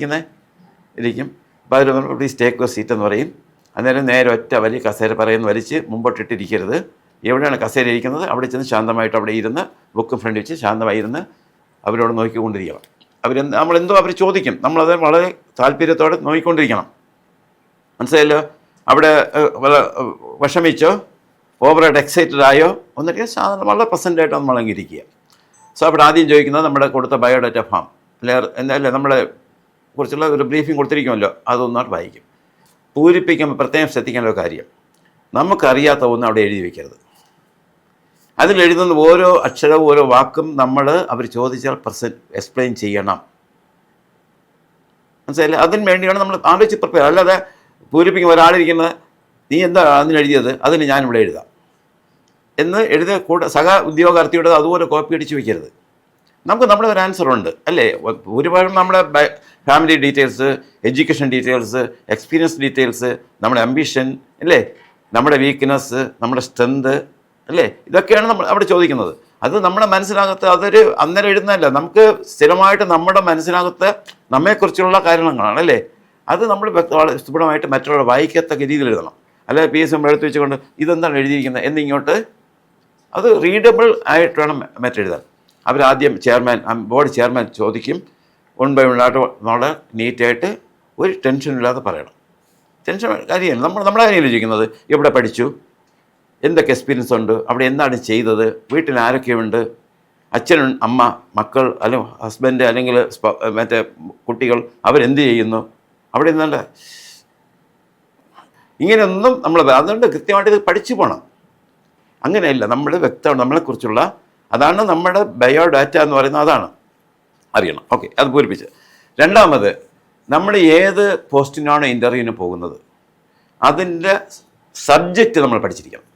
C: ഇരിക്കും. അപ്പോൾ അതിൽ പ്ലീസ് ടേക്ക് യുവർ സീറ്റ് എന്ന് പറയും. അന്നേരം നേരെ ഒറ്റ വലിയ കസേര പറയുന്ന വലിച്ച് മുമ്പോട്ടിട്ടിരിക്കരുത്. എവിടെയാണ് കസേര ഇരിക്കുന്നത് അവിടെ ചെന്ന് ശാന്തമായിട്ട് അവിടെ ഇരുന്ന് ബുക്കും ഫ്രണ്ട് വെച്ച് ശാന്തമായി ഇരുന്ന് അവരോട് നോക്കിക്കൊണ്ടിരിക്കണം. നമ്മളെന്തോ അവർ ചോദിക്കും, നമ്മളത് വളരെ താല്പര്യത്തോടെ നോക്കിക്കൊണ്ടിരിക്കണം. മനസ്സിലായല്ലോ? അവിടെ വിഷമിച്ചോ, ഓവറായിട്ട് എക്സൈറ്റഡ് ആയോ ഒന്നിട്ട് സാധാരണ വളരെ പ്രസൻ്റായിട്ട് നമ്മൾ അങ്ങിരിക്കുക. സോ അവിടെ ആദ്യം ചോദിക്കുന്നത് നമ്മുടെ കൊടുത്ത ബയോഡാറ്റ ഫാം അല്ലേ, നമ്മളെ കുറിച്ചുള്ള ഒരു ബ്രീഫിംഗ് കൊടുത്തിരിക്കുമല്ലോ, അതൊന്നായിട്ട് വായിക്കും. പൂരിപ്പിക്കുമ്പോൾ പ്രത്യേകം ശ്രദ്ധിക്കേണ്ട ഒരു കാര്യം, നമുക്കറിയാത്ത ഒന്നും അവിടെ എഴുതി വയ്ക്കരുത്. അതിലെഴുതുന്ന ഓരോ അക്ഷരവും ഓരോ വാക്കും അവർ ചോദിച്ചാൽ എക്സ്പ്ലെയിൻ ചെയ്യണം. മനസ്സിലായില്ലേ? അതിന് വേണ്ടിയാണ് നമ്മൾ ആലോചിച്ച് പ്രിപ്പയർ. അല്ലാതെ പൂരിപ്പിക്കുമ്പോൾ ഒരാളിരിക്കുന്നത് നീ എന്താ അതിനെഴുതിയത്, അതിന് ഞാനിവിടെ എഴുതാം എന്ന് എഴുതിയ സഹ ഉദ്യോഗാർത്ഥിയുടെ അതുപോലെ കോപ്പി അടിച്ച് വയ്ക്കരുത്. നമുക്ക് നമ്മുടെ ഒരു ആൻസറുണ്ട് അല്ലേ? ഒരുപാട് നമ്മുടെ family details, education details, experience details, നമ്മുടെ അംബിഷൻ അല്ലേ, നമ്മുടെ വീക്ക്നെസ്, നമ്മുടെ സ്ട്രെങ്ത് അല്ലേ, ഇതൊക്കെയാണ് നമ്മൾ അവിടെ ചോദിക്കുന്നത്. അത് നമ്മുടെ മനസ്സിനകത്ത് അതൊരു അന്നേരം എഴുതുന്നതല്ല, നമുക്ക് സ്ഥിരമായിട്ട് നമ്മുടെ മനസ്സിനകത്ത് നമ്മെക്കുറിച്ചുള്ള കാര്യങ്ങളാണ് അല്ലേ. അത് നമ്മൾ വ്യക്തമായിട്ട് മറ്റുള്ളവർ വായിക്കത്തക്ക രീതിയിൽ എഴുതണം. അല്ലാതെ PSC നമ്മൾ എടുത്ത് വെച്ചുകൊണ്ട് ഇതെന്താണ് എഴുതിയിരിക്കുന്നത് എന്നിങ്ങോട്ട് അത് റീഡബിൾ ആയിട്ട് വേണം മറ്റെഴുതാൻ. അവരാദ്യം ബോർഡ് ചെയർമാൻ ചോദിക്കും, 1 by 1 ആയിട്ട് നമ്മളെ നീറ്റായിട്ട് ഒരു ടെൻഷനില്ലാതെ പറയണം. ടെൻഷൻ കാര്യമാണ് നമ്മുടെ കാര്യമല്ലേ ചോദിക്കുന്നത്, എവിടെ പഠിച്ചു, എന്തൊക്കെ എക്സ്പീരിയൻസ് ഉണ്ട്, അവിടെ എന്താണ് ചെയ്തത്, വീട്ടിൽ ആരൊക്കെയുണ്ട്, അച്ഛൻ അമ്മ മക്കൾ അല്ലെങ്കിൽ ഹസ്ബൻഡ് അല്ലെങ്കിൽ മറ്റേ കുട്ടികൾ അവരെന്ത് ചെയ്യുന്നു, അവിടെ നിന്നല്ല ഇങ്ങനെയൊന്നും നമ്മൾ അതുകൊണ്ട് കൃത്യമായിട്ട് ഇത് പഠിച്ചു പോകണം. അങ്ങനെയല്ല, നമ്മൾ വ്യക്തമാണ് നമ്മളെക്കുറിച്ചുള്ള, അതാണ് നമ്മുടെ ബയോഡാറ്റ എന്ന് പറയുന്നത്, അതാണ് അറിയണം. ഓക്കെ, അത് പൂരിപ്പിച്ച്. രണ്ടാമത്, നമ്മൾ ഏത് പോസ്റ്റിനാണോ ഇൻ്റർവ്യൂവിന് പോകുന്നത് അതിൻ്റെ സബ്ജക്റ്റ് നമ്മൾ പഠിച്ചിരിക്കണം.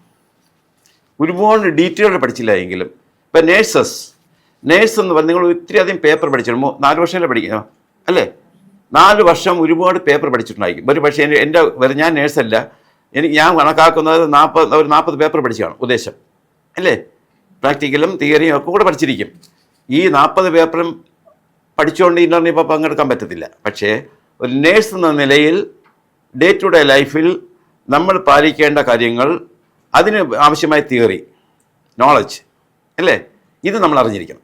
C: ഒരുപാട് ഡീറ്റെയിൽഡ് പഠിച്ചില്ല എങ്കിലും ഇപ്പം നേഴ്സ് എന്ന് പറഞ്ഞാൽ നിങ്ങൾ ഒത്തിരി അധികം പേപ്പർ പഠിച്ചിട്ടുണ്ട്. 4 വർഷമല്ലേ പഠിക്കണം അല്ലേ? 4 വർഷം ഒരുപാട് പേപ്പർ പഠിച്ചിട്ടുണ്ടായിരിക്കും. ഒരു പക്ഷേ ഞാൻ നേഴ്സല്ല, ഞാൻ കണക്കാക്കുന്നത് 40 പേപ്പർ പഠിച്ചാണ് ഉദ്ദേശം അല്ലേ. പ്രാക്ടിക്കലും തിയറിയും ഒക്കെ കൂടെ പഠിച്ചിരിക്കും. ഈ 40 പേപ്പറും പഠിച്ചുകൊണ്ട് ഇൻ്റർവ്യൂ ഇപ്പോൾ പങ്കെടുക്കാൻ പറ്റത്തില്ല. പക്ഷേ ഒരു നേഴ്സ് എന്ന നിലയിൽ ഡേ ടു ഡേ ലൈഫിൽ നമ്മൾ പാലിക്കേണ്ട കാര്യങ്ങൾ, അതിന് ആവശ്യമായ തിയറി, നോളജ് അല്ലേ, ഇത് നമ്മൾ അറിഞ്ഞിരിക്കണം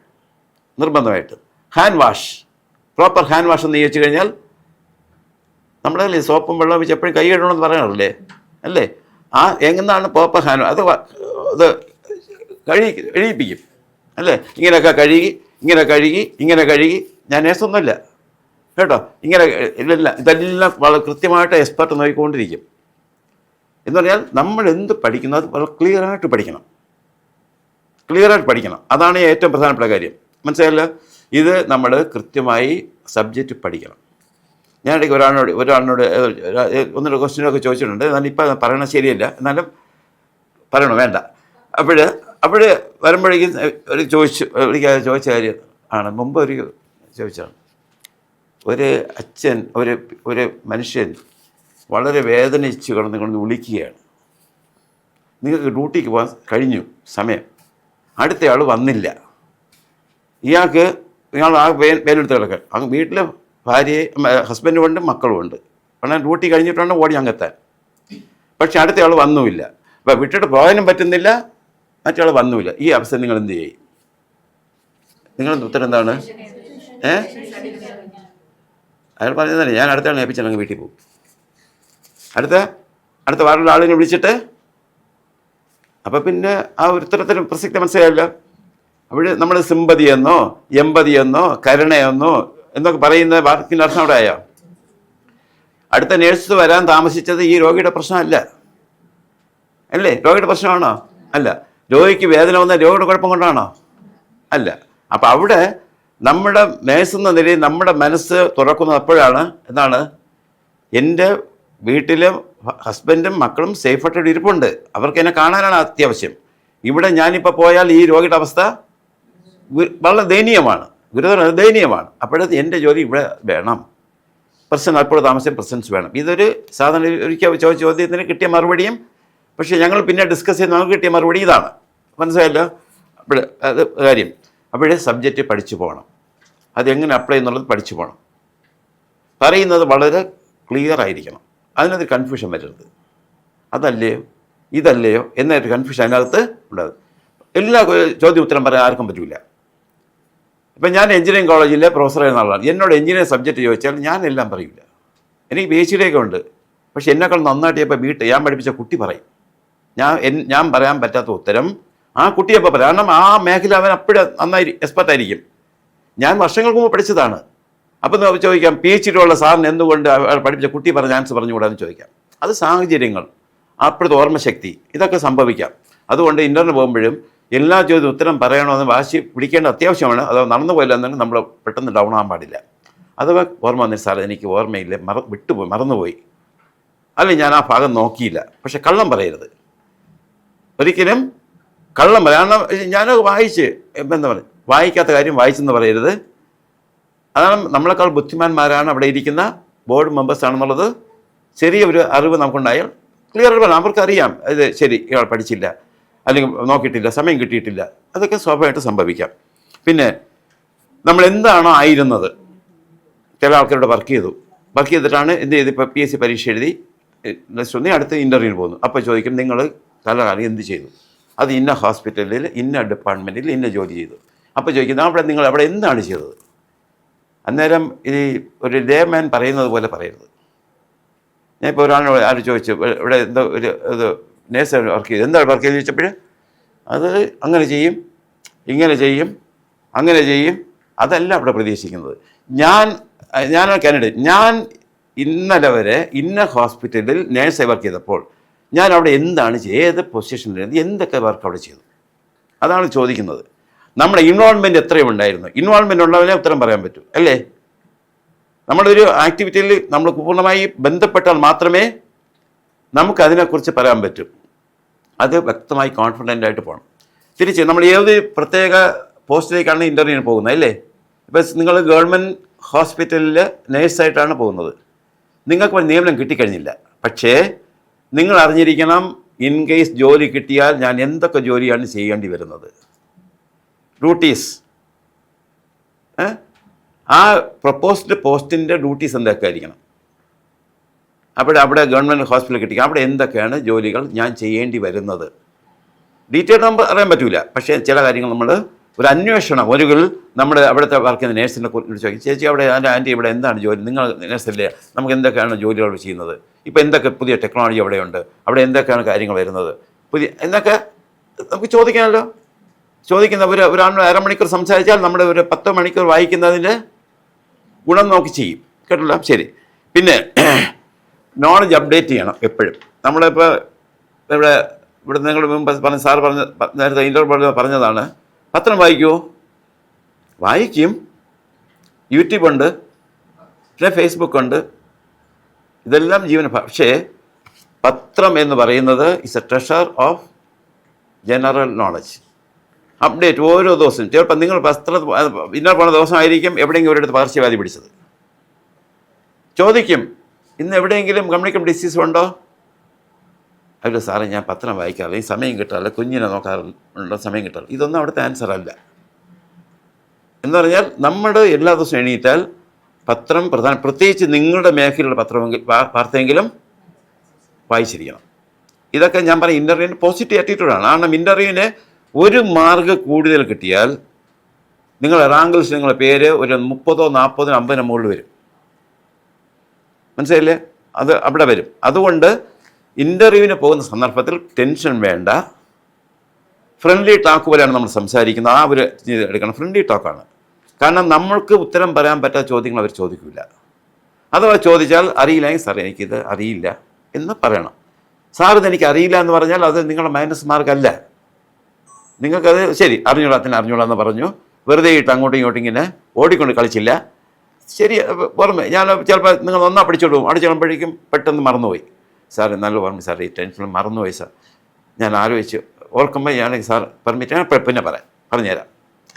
C: നിർബന്ധമായിട്ട്. Hand wash, proper hand wash എന്ന് ചോദിച്ചു കഴിഞ്ഞാൽ നമ്മളല്ലേ സോപ്പും വെള്ളം വെച്ച് എപ്പോഴും കൈ കഴുകണമെന്ന് പറയാറില്ലേ അല്ലേ? എങ്ങനെയാണ് പ്രോപ്പർ ഹാൻഡ്, അത് കഴിയിപ്പിക്കും അല്ലേ? ഇങ്ങനെ കഴുകി ഞാൻ നേഴ്സൊന്നുമില്ല കേട്ടോ, ഇതെല്ലാം വളരെ കൃത്യമായിട്ട് എക്സ്പെർട്ട് നോക്കിക്കൊണ്ടിരിക്കും. എന്ന് പറഞ്ഞാൽ നമ്മൾ എന്ത് പഠിക്കുന്നു അത് വളരെ ക്ലിയറായിട്ട് പഠിക്കണം. അതാണ് ഏറ്റവും പ്രധാനപ്പെട്ട കാര്യം. മനസ്സിലായല്ലോ? ഇത് നമ്മൾ കൃത്യമായി സബ്ജക്റ്റ് പഠിക്കണം. ഞാൻ ഇടയ്ക്ക് ഒരാളിനോട് ഒന്നൊരു ക്വസ്റ്റ്യനൊക്കെ ചോദിച്ചിട്ടുണ്ട്. എന്നാലും ഇപ്പം പറയണത് ശരിയല്ല, എന്നാലും പറയണോ വേണ്ട. അപ്പോൾ വരുമ്പോഴേക്കും ചോദിച്ച കാര്യം ആണ്, മുമ്പ് ചോദിച്ചതാണ്. ഒരു അച്ഛൻ ഒരു മനുഷ്യൻ വളരെ വേദനിച്ച് കിടന്ന് വിളിക്കുകയാണ്, നിങ്ങൾക്ക് ഡ്യൂട്ടിക്ക് പോകാൻ കഴിഞ്ഞു സമയം, അടുത്തയാൾ വന്നില്ല. ഇയാൾ ആ പേരെടുത്ത് കിടക്കാൻ, അങ്ങ് വീട്ടിൽ ഭാര്യയും ഹസ്ബൻഡും ഉണ്ട്, മക്കളും ഉണ്ട്. കാരണം ഡ്യൂട്ടി കഴിഞ്ഞിട്ടാണ് ഓടി അങ്ങെത്താൻ. പക്ഷെ അടുത്തയാൾ വന്നുമില്ല. അപ്പോൾ വിട്ടിട്ട് പോകാനും പറ്റുന്നില്ല, മറ്റയാൾ വന്നുമില്ല. ഈ അവസ്ഥ നിങ്ങൾ എന്ത് ചെയ്യും? നിങ്ങളുടെ ഉത്തരം എന്താണ്? അയാൾ പറഞ്ഞതന്നെ, ഞാൻ അടുത്തയാൾ ഏൽപ്പിച്ചാൽ അങ്ങ് വീട്ടിൽ പോകും. അടുത്ത വേറൊരു ആളിനെ വിളിച്ചിട്ട്, അപ്പം പിന്നെ ആ ഉത്തരത്തിന് പ്രസക്തി മനസ്സിലായില്ല. അപ്പോൾ നമ്മൾ സിമ്പതിയെന്നോ എമ്പതിയെന്നോ കരുണയെന്നോ എന്നൊക്കെ പറയുന്ന വാക്കിൻ്റെ അർത്ഥം അവിടെ ആയോ? അടുത്ത നേഴ്സ് വരാൻ താമസിച്ചത് ഈ രോഗിയുടെ പ്രശ്നമല്ല അല്ലേ? രോഗിയുടെ പ്രശ്നമാണോ? അല്ല. രോഗിക്ക് വേദന വന്ന രോഗിയുടെ കുഴപ്പം കൊണ്ടാണോ? അല്ല. അപ്പം അവിടെ നമ്മുടെ നേഴ്സ് എന്ന നിലയിൽ നമ്മുടെ മനസ്സ് തുറക്കുന്നത് അപ്പോഴാണ്. എന്താണ്? എൻ്റെ വീട്ടിലെ ഹസ്ബൻഡും മക്കളും സേഫായിട്ട് ഇരിപ്പുണ്ട്, അവർക്ക് എന്നെ കാണാനാണ് അത്യാവശ്യം. ഇവിടെ ഞാനിപ്പോൾ പോയാൽ ഈ രോഗിയുടെ അവസ്ഥ വളരെ ദയനീയമാണ്, ദയനീയമാണ്. അപ്പോഴത് എൻ്റെ ജോലി ഇവിടെ വേണം, അപ്പോൾ താമസം പ്രസൻസ് വേണം. ഇതൊരു സാധാരണ ഒരിക്കൽ ചോദിച്ച ചോദ്യത്തിന് കിട്ടിയ മറുപടിയും, പക്ഷേ ഞങ്ങൾ പിന്നെ ഡിസ്കസ് ചെയ്ത് നമുക്ക് കിട്ടിയ മറുപടി ഇതാണ്. മനസ്സിലായല്ലോ? അപ്പോൾ അത് കാര്യം. അപ്പോഴേ സബ്ജക്റ്റ് പഠിച്ചു പോകണം, അതെങ്ങനെ അപ്ലൈ എന്നുള്ളത് പഠിച്ചു പോകണം. പറയുന്നത് വളരെ ക്ലിയർ ആയിരിക്കണം, അതിനകത്ത് കൺഫ്യൂഷൻ വരരുത്. അതല്ലയോ ഇതല്ലയോ എന്നൊരു കൺഫ്യൂഷൻ അതിനകത്ത് ഉണ്ടാകും. എല്ലാ ചോദ്യം ഉത്തരം പറയാൻ ആർക്കും പറ്റില്ല. ഇപ്പം ഞാൻ എഞ്ചിനീയറിംഗ് കോളേജിലെ പ്രൊഫസറായിരുന്ന ആളാണ്. എന്നോട് എഞ്ചിനീയറിംഗ് സബ്ജക്റ്റ് ചോദിച്ചാൽ ഞാൻ എല്ലാം പറയില്ല. എനിക്ക് PhD ഉണ്ട്, പക്ഷെ എന്നെക്കാൾ നന്നായിട്ട് ഇപ്പോൾ ഞാൻ പഠിപ്പിച്ച കുട്ടി പറയും. ഞാൻ പറയാൻ പറ്റാത്ത ഉത്തരം ആ കുട്ടിയപ്പോൾ പറയാം. കാരണം ആ മേഖല അവൻ അപ്പോഴും നന്നായി എക്സ്പെർട്ടായിരിക്കും. ഞാൻ വർഷങ്ങൾക്ക് മുമ്പ് പഠിച്ചതാണ്. അപ്പം ചോദിക്കാം, PhD ഉള്ള സാറിന് എന്തുകൊണ്ട് പഠിപ്പിച്ച കുട്ടി പറഞ്ഞ ആൻസർ പറഞ്ഞുകൂടാന്ന് ചോദിക്കാം. അത് സാഹചര്യങ്ങൾ, അപ്പോഴത്തെ ഓർമ്മശക്തി, ഇതൊക്കെ സംഭവിക്കാം. അതുകൊണ്ട് ഇൻ്റർവ്യൂവിന് പോകുമ്പോഴും എല്ലാ ചോദ്യം ഉത്തരം പറയണമെന്ന് വാശി പിടിക്കേണ്ട അത്യാവശ്യമാണ്. അത് നടന്നു പോയില്ല എന്നെങ്കിൽ നമ്മൾ പെട്ടെന്ന് ഡൗൺ ആകാൻ പാടില്ല. അഥവാ ഓർമ്മ വന്നിട്ട് സാർ എനിക്ക് ഓർമ്മയില്ല, വിട്ടുപോയി, മറന്നുപോയി, അല്ലെങ്കിൽ ഞാൻ ആ ഭാഗം നോക്കിയില്ല. പക്ഷെ കള്ളം പറയരുത്, ഒരിക്കലും കള്ളം പറയാം. കാരണം ഞാനത് വായിച്ച് എന്താ പറയുക, വായിക്കാത്ത കാര്യം വായിച്ചെന്ന് പറയരുത്. അതാണ് നമ്മളെക്കാൾ ബുദ്ധിമാന്മാരാണ് അവിടെ ഇരിക്കുന്ന ബോർഡ് മെമ്പേഴ്സ് ആണെന്നുള്ളത് ചെറിയൊരു അറിവ് നമുക്കുണ്ടായാൽ ക്ലിയർ പറയാം. അവർക്കറിയാം ഇത് ശരി, ഇയാൾ പഠിച്ചില്ല, അല്ലെങ്കിൽ നോക്കിയിട്ടില്ല, സമയം കിട്ടിയിട്ടില്ല, അതൊക്കെ സ്വാഭാവികമായിട്ട് സംഭവിക്കാം. പിന്നെ നമ്മൾ എന്താണോ ആയിരുന്നത്, ചില ആൾക്കാരോട് വർക്ക് ചെയ്തിട്ടാണ് എന്ത് ചെയ്ത് ഇപ്പോൾ PSC പരീക്ഷ എഴുതി അടുത്ത് ഇൻ്റർവ്യൂവിന് പോകുന്നു. അപ്പോൾ ചോദിക്കും, നിങ്ങൾ കാലകാലം എന്ത് ചെയ്തു? അത് ഇന്ന ഹോസ്പിറ്റലിൽ ഇന്ന ഡിപ്പാർട്ട്മെൻറ്റിൽ ഇന്ന ജോലി ചെയ്തു. അപ്പോൾ ചോദിക്കുന്നത്, നിങ്ങൾ അവിടെ എന്താണ് ചെയ്തത്? അന്നേരം ഈ ഒരു ലേമാൻ പറയുന്നത് പോലെ പറയരുത്. ഞാൻ ഇപ്പോൾ ഒരാളോട് ചോദിച്ചു, ഇവിടെ എന്തോ ഇത് നേഴ്സ് വർക്ക് ചെയ്തു, എന്താണ് വർക്ക് ചെയ്ത് ചോദിച്ചപ്പോൾ അത് അങ്ങനെ ചെയ്യും, ഇങ്ങനെ ചെയ്യും, അങ്ങനെ ചെയ്യും, അതല്ല അവിടെ പ്രതീക്ഷിക്കുന്നത്. ഞാൻ കാൻഡിഡേറ്റ്, ഞാൻ ഇന്നലെ വരെ ഇന്ന ഹോസ്പിറ്റലിൽ നേഴ്സായി വർക്ക് ചെയ്തപ്പോൾ ഞാൻ അവിടെ എന്താണ് ഏത് പൊസിഷനിൽ എന്തൊക്കെ വർക്ക് അവിടെ ചെയ്തു, അതാണ് ചോദിക്കുന്നത്. നമ്മുടെ ഇൻവോൾവ്മെൻറ്റ് എത്രയും ഉണ്ടായിരുന്നു. ഇൻവോൾവ്മെൻറ്റ് ഉള്ളവരെ ഉത്തരം പറയാൻ പറ്റൂ അല്ലേ? നമ്മളൊരു ആക്ടിവിറ്റിയിൽ നമ്മൾ പൂർണ്ണമായി ബന്ധപ്പെട്ടാൽ മാത്രമേ നമുക്ക് അതിനെക്കുറിച്ച് പറയാൻ പറ്റും. അത് വ്യക്തമായി കോൺഫിഡൻ്റ് ആയിട്ട് പോകണം. തിരിച്ച് നമ്മൾ ഏത് പ്രത്യേക പോസ്റ്റിലേക്കാണ് ഇൻ്റർവ്യൂവിന് പോകുന്നത് അല്ലേ? ഇപ്പം നിങ്ങൾ ഗവൺമെൻറ് ഹോസ്പിറ്റലിൽ നേഴ്സായിട്ടാണ് പോകുന്നത്. നിങ്ങൾക്ക് നിയമനം കിട്ടിക്കഴിഞ്ഞില്ല, പക്ഷേ നിങ്ങൾ അറിഞ്ഞിരിക്കണം, ഇൻ കേസ് ജോലി കിട്ടിയാൽ ഞാൻ എന്തൊക്കെ ജോലിയാണ് ചെയ്യേണ്ടി വരുന്നത്, ഡ്യൂട്ടീസ്. ആ പ്രപ്പോസ്ഡ് പോസ്റ്റിൻ്റെ ഡ്യൂട്ടീസ് എന്തൊക്കെ ആയിരിക്കണം? അവിടെ ഗവൺമെൻറ് ഹോസ്പിറ്റലിൽ കിട്ടി അവിടെ എന്തൊക്കെയാണ് ജോലികൾ ഞാൻ ചെയ്യേണ്ടി വരുന്നത് ഡീറ്റെയിൽ നമുക്ക് അറിയാൻ പറ്റില്ല. പക്ഷേ ചില കാര്യങ്ങൾ നമ്മൾ ഒരു അന്വേഷണം നമ്മുടെ അവിടുത്തെ വർക്ക് ചെയ്യുന്ന നേഴ്സിനെ കുറിച്ച് ചോദിക്കും, ചേച്ചി അവിടെ ആൻറ്റി ഇവിടെ എന്താണ് ജോലി, നിങ്ങൾ നേഴ്സല്ലേ, നമുക്ക് എന്തൊക്കെയാണ് ജോലികൾ ചെയ്യുന്നത്, ഇപ്പോൾ എന്തൊക്കെ പുതിയ ടെക്നോളജി അവിടെയുണ്ട്, അവിടെ എന്തൊക്കെയാണ് കാര്യങ്ങൾ വരുന്നത് എന്നൊക്കെ നമുക്ക് ചോദിക്കാമല്ലോ. ചോദിക്കുന്ന ഒരു അരമണിക്കൂർ സംസാരിച്ചാൽ നമ്മുടെ ഒരു 10 മണിക്കൂർ വായിക്കുന്നതിൻ്റെ ഗുണം നോക്കി ചെയ്യും. കേട്ടല്ലോ, ശരി. പിന്നെ നോളജ് അപ്ഡേറ്റ് ചെയ്യണം എപ്പോഴും. നമ്മളിപ്പോൾ ഇവിടെ നിങ്ങൾ മുമ്പ് നേരത്തെ ഇൻ്റർവ്യൂ പറഞ്ഞതാണ്, പത്രം വായിക്കുമോ? വായിക്കും. യൂട്യൂബ് ഉണ്ട്, പിന്നെ ഫേസ്ബുക്ക് ഉണ്ട്, ഇതെല്ലാം പക്ഷേ പത്രം എന്ന് പറയുന്നത് is a treasure of general knowledge. Update ഓരോ ദിവസവും. ചിലപ്പോൾ നിങ്ങൾ ഇന്നലെ പോണ ദിവസമായിരിക്കും എവിടെയെങ്കിലും ഒരിടത്ത് പകർച്ചവ്യാധി പിടിച്ചത്. ചോദിക്കും, ഇന്ന് എവിടെയെങ്കിലും കമ്മ്യൂണിക്കബിൾ ഡിസീസ് ഉണ്ടോ? അല്ല സാറേ, ഞാൻ പത്രം വായിക്കാറില്ല, ഈ സമയം കിട്ടാറില്ല, കുഞ്ഞിനെ നോക്കാറുള്ള സമയം കിട്ടാറില്ല. ഇതൊന്നും അവിടുത്തെ ആൻസർ അല്ല. എന്ന് പറഞ്ഞാൽ നമ്മൾ എല്ലാ ദിവസവും എണീറ്റാൽ പത്രം പ്രത്യേകിച്ച് നിങ്ങളുടെ മേഖലയിലുള്ള വാർത്തയെങ്കിലും വായിച്ചിരിക്കണം. ഇതൊക്കെ ഞാൻ പറയും ഇൻ്റർവ്യൂവിന് പോസിറ്റീവ് ആറ്റിറ്റ്യൂഡാണ്. കാരണം ഇൻ്റർവ്യൂവിന് 1 മാർക്ക് കൂടുതൽ കിട്ടിയാൽ നിങ്ങളുടെ റാങ്ക് ലിസ്റ്റ് നിങ്ങളുടെ പേര് ഒരു 30, 40, 50 മുകളിൽ വരും. മനസ്സിലായില്ലേ? അത് അവിടെ വരും. അതുകൊണ്ട് ഇൻ്റർവ്യൂവിന് പോകുന്ന സന്ദർഭത്തിൽ ടെൻഷൻ വേണ്ട. ഫ്രണ്ട്ലി ടോക്ക് പോലെയാണ് നമ്മൾ സംസാരിക്കുന്നത്. ആ ഒരു എടുക്കണം. ഫ്രണ്ട്ലി ടോക്കാണ്. കാരണം നമ്മൾക്ക് ഉത്തരം പറയാൻ പറ്റാത്ത ചോദ്യങ്ങൾ അവർ ചോദിക്കില്ല. അഥവാ ചോദിച്ചാൽ അറിയില്ലെങ്കിൽ സാർ എനിക്കിത് അറിയില്ല എന്ന് പറയണം. സാർ ഇതെനിക്ക് അറിയില്ല എന്ന് പറഞ്ഞാൽ അത് നിങ്ങളുടെ മൈനസ് മാർക്കല്ല. നിങ്ങൾക്കത് ശരി അറിഞ്ഞോളാം എന്ന് പറഞ്ഞു, വെറുതെ ഇട്ട് അങ്ങോട്ടും ഇങ്ങോട്ടും ഇങ്ങനെ ഓടിക്കൊണ്ട് കളിച്ചില്ല. ശരി, ഓർമ്മ ഞാൻ ചിലപ്പോൾ നിങ്ങൾ ഒന്നാ പഠിച്ചോട്ട് പോകും. അവിടെ ചെല്ലുമ്പോഴേക്കും പെട്ടെന്ന് മറന്നുപോയി. സാർ നല്ല ഓർമ്മ സാർ, ഈ ടെൻഷനിൽ മറന്നുപോയി സാർ, ഞാൻ ആലോചിച്ച് ഓർക്കുമ്പോൾ ഞാൻ സാർ പെർമിറ്റ് പിന്നെ പറഞ്ഞുതരാം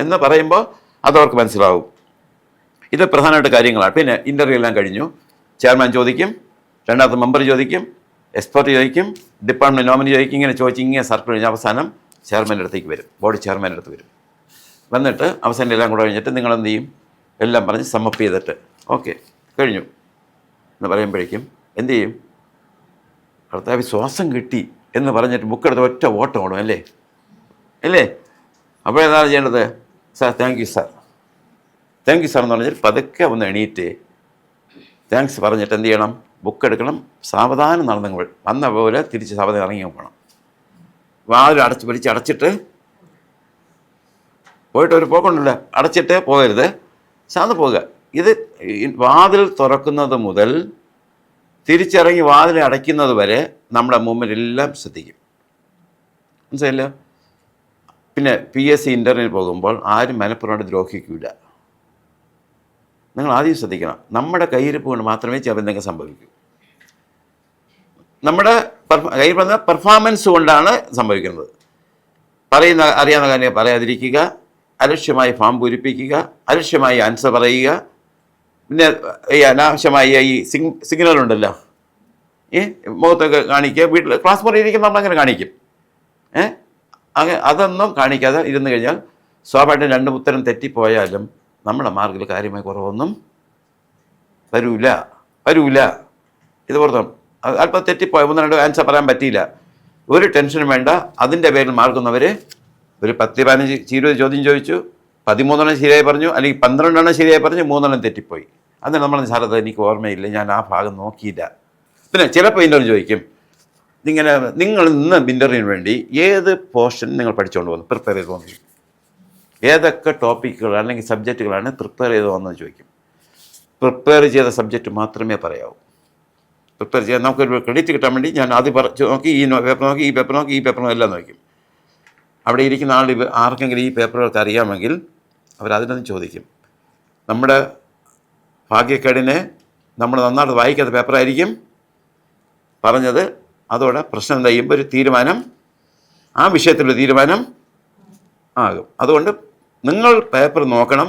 C: എന്ന് പറയുമ്പോൾ അതവർക്ക് മനസ്സിലാവും. ഇത് പ്രധാനമായിട്ട് കാര്യങ്ങളാണ്. പിന്നെ ഇൻ്റർവ്യൂ എല്ലാം കഴിഞ്ഞു. ചെയർമാൻ ചോദിക്കും, രണ്ടാമത്തെ മെമ്പർ ചോദിക്കും, എക്സ്പെർട്ട് ചോദിക്കും, ഡിപ്പാർട്ട്മെൻറ്റ് നോമിനി ചോദിക്കും. ഇങ്ങനെ സർക്കിൾ കഴിഞ്ഞ് അവസാനം ചെയർമാൻ്റെ അടുത്തേക്ക് വരും, ബോർഡ് ചെയർമാൻ്റെ അടുത്ത് വരും. വന്നിട്ട് അവസാനം എല്ലാം കൂടെ കഴിഞ്ഞിട്ട് നിങ്ങൾ എന്ത് ചെയ്യും, എല്ലാം പറഞ്ഞ് സമ്മപ്പ് ചെയ്തിട്ട് ഓക്കെ കഴിഞ്ഞു എന്ന് പറയുമ്പോഴേക്കും എന്ത് ചെയ്യും, കർത്താവ് ശ്വാസം കിട്ടി എന്ന് പറഞ്ഞിട്ട് ബുക്കെടുത്ത് ഒറ്റ ഓട്ടം ഓടും അല്ലേ? അപ്പോഴെന്താണ് ചെയ്യേണ്ടത്? സാർ താങ്ക് യു സാർ എന്ന് പറഞ്ഞാൽ പതുക്കെ ഒന്ന് എണീറ്റ് താങ്ക്സ് പറഞ്ഞിട്ട് എന്ത് ചെയ്യണം, ബുക്ക് എടുക്കണം, സാവധാനം നടന്നു വന്ന പോലെ തിരിച്ച് സാവധാനം ഇറങ്ങി പോകണം. വാതിൽ അടച്ചിട്ട് പോയിട്ട് ഒരു പോക്കുണ്ടല്ലോ, അടച്ചിട്ട് പോകരുത്, ശാന്ത പോകുക. ഇത് വാതിൽ തുറക്കുന്നത് മുതൽ തിരിച്ചിറങ്ങി വാതിൽ അടയ്ക്കുന്നത് വരെ നമ്മുടെ മൂവ്മെൻ്റ് ശ്രദ്ധിക്കും. മനസ്സിലായില്ല? പിന്നെ PSC ഇൻ്റർവ്യൂവിന് പോകുമ്പോൾ ആരും മനഃപൂർവ്വമായിട്ട് ദ്രോഹിക്കില്ല. നിങ്ങൾ ആദ്യം ശ്രദ്ധിക്കണം, നമ്മുടെ കയ്യിരിപ്പ് കൊണ്ട് മാത്രമേ ചിലപ്പോൾ എന്തെങ്കിലും സംഭവിക്കൂ. നമ്മുടെ കയ്യിൽ പെർഫോമൻസ് കൊണ്ടാണ് സംഭവിക്കുന്നത്. അറിയാവുന്ന കാര്യം പറയാതിരിക്കുക, അലക്ഷ്യമായി ഫോം പൂരിപ്പിക്കുക, അലക്ഷ്യമായി ആൻസർ പറയുക, പിന്നെ ഈ അനാവശ്യമായ ഈ സിഗ്നലുണ്ടല്ലോ, മുഖത്തൊക്കെ കാണിക്കുക. വീട്ടിൽ ക്ലാസ് മുറി ഇരിക്കുമ്പോൾ നമ്മളങ്ങനെ കാണിക്കും. അതൊന്നും കാണിക്കാതെ ഇരുന്ന് കഴിഞ്ഞാൽ സ്വാഭാവികമായിട്ടും 2 ഉത്തരം തെറ്റിപ്പോയാലും നമ്മുടെ മാർക്കിൽ കാര്യമായ കുറവൊന്നും വരൂല. ഇത് പുറത്തോ അല്പം തെറ്റിപ്പോയ 1-2 ആൻസർ പറയാൻ പറ്റിയില്ല, ഒരു ടെൻഷനും വേണ്ട. അതിൻ്റെ പേരിൽ മാർക്കുന്നവർ ഒരു 10, 15, 20 ചോദ്യം ചോദിച്ചു, 13 ശരിയായി പറഞ്ഞു, അല്ലെങ്കിൽ 12 ശരിയായി പറഞ്ഞു, 3 തെറ്റിപ്പോയി. അതിന് നമ്മൾ സാറത് എനിക്ക് ഓർമ്മയില്ല, ഞാൻ ആ ഭാഗം നോക്കിയില്ല. പിന്നെ ചിലപ്പോൾ ഇൻ്റർവ്യൂ ചോദിക്കും, നിങ്ങൾ ഇന്ന് ഇൻ്റർവ്യൂവിന് വേണ്ടി ഏത് പോർഷൻ നിങ്ങൾ പഠിച്ചുകൊണ്ട് പോകുന്നു, പ്രിപ്പയർ ചെയ്ത് പോകുന്നു, ഏതൊക്കെ ടോപ്പിക്കുകൾ അല്ലെങ്കിൽ സബ്ജക്റ്റുകളാണ് പ്രിപ്പയർ ചെയ്ത് പോകുന്നത് ചോദിക്കും. പ്രിപ്പയർ ചെയ്ത സബ്ജക്റ്റ് മാത്രമേ പറയാവൂ. പ്രിപ്പയർ ചെയ്യാൻ നമുക്കൊരു ക്രെഡിറ്റ് കിട്ടാൻ വേണ്ടി ഞാൻ ആദ്യം നോക്കി, ഈ പേപ്പർ നോക്കി, ഈ പേപ്പർ നോക്കി, ഈ പേപ്പർ എല്ലാം നോക്കും. അവിടെ ഇരിക്കുന്ന ആർക്കെങ്കിലും ഈ പേപ്പറുകൾക്ക് അറിയാമെങ്കിൽ അവരതിനൊന്നും ചോദിക്കും. നമ്മുടെ ഭാഗ്യക്കേടിനെ നമ്മൾ നന്നായിട്ട് വായിക്കാത്ത പേപ്പറായിരിക്കും പറഞ്ഞത്. അതോടെ പ്രശ്നം എന്താ ചെയ്യുമ്പോൾ ഒരു തീരുമാനം, ആ വിഷയത്തിലൊരു തീരുമാനം ആകും. അതുകൊണ്ട് നിങ്ങൾ പേപ്പർ നോക്കണം,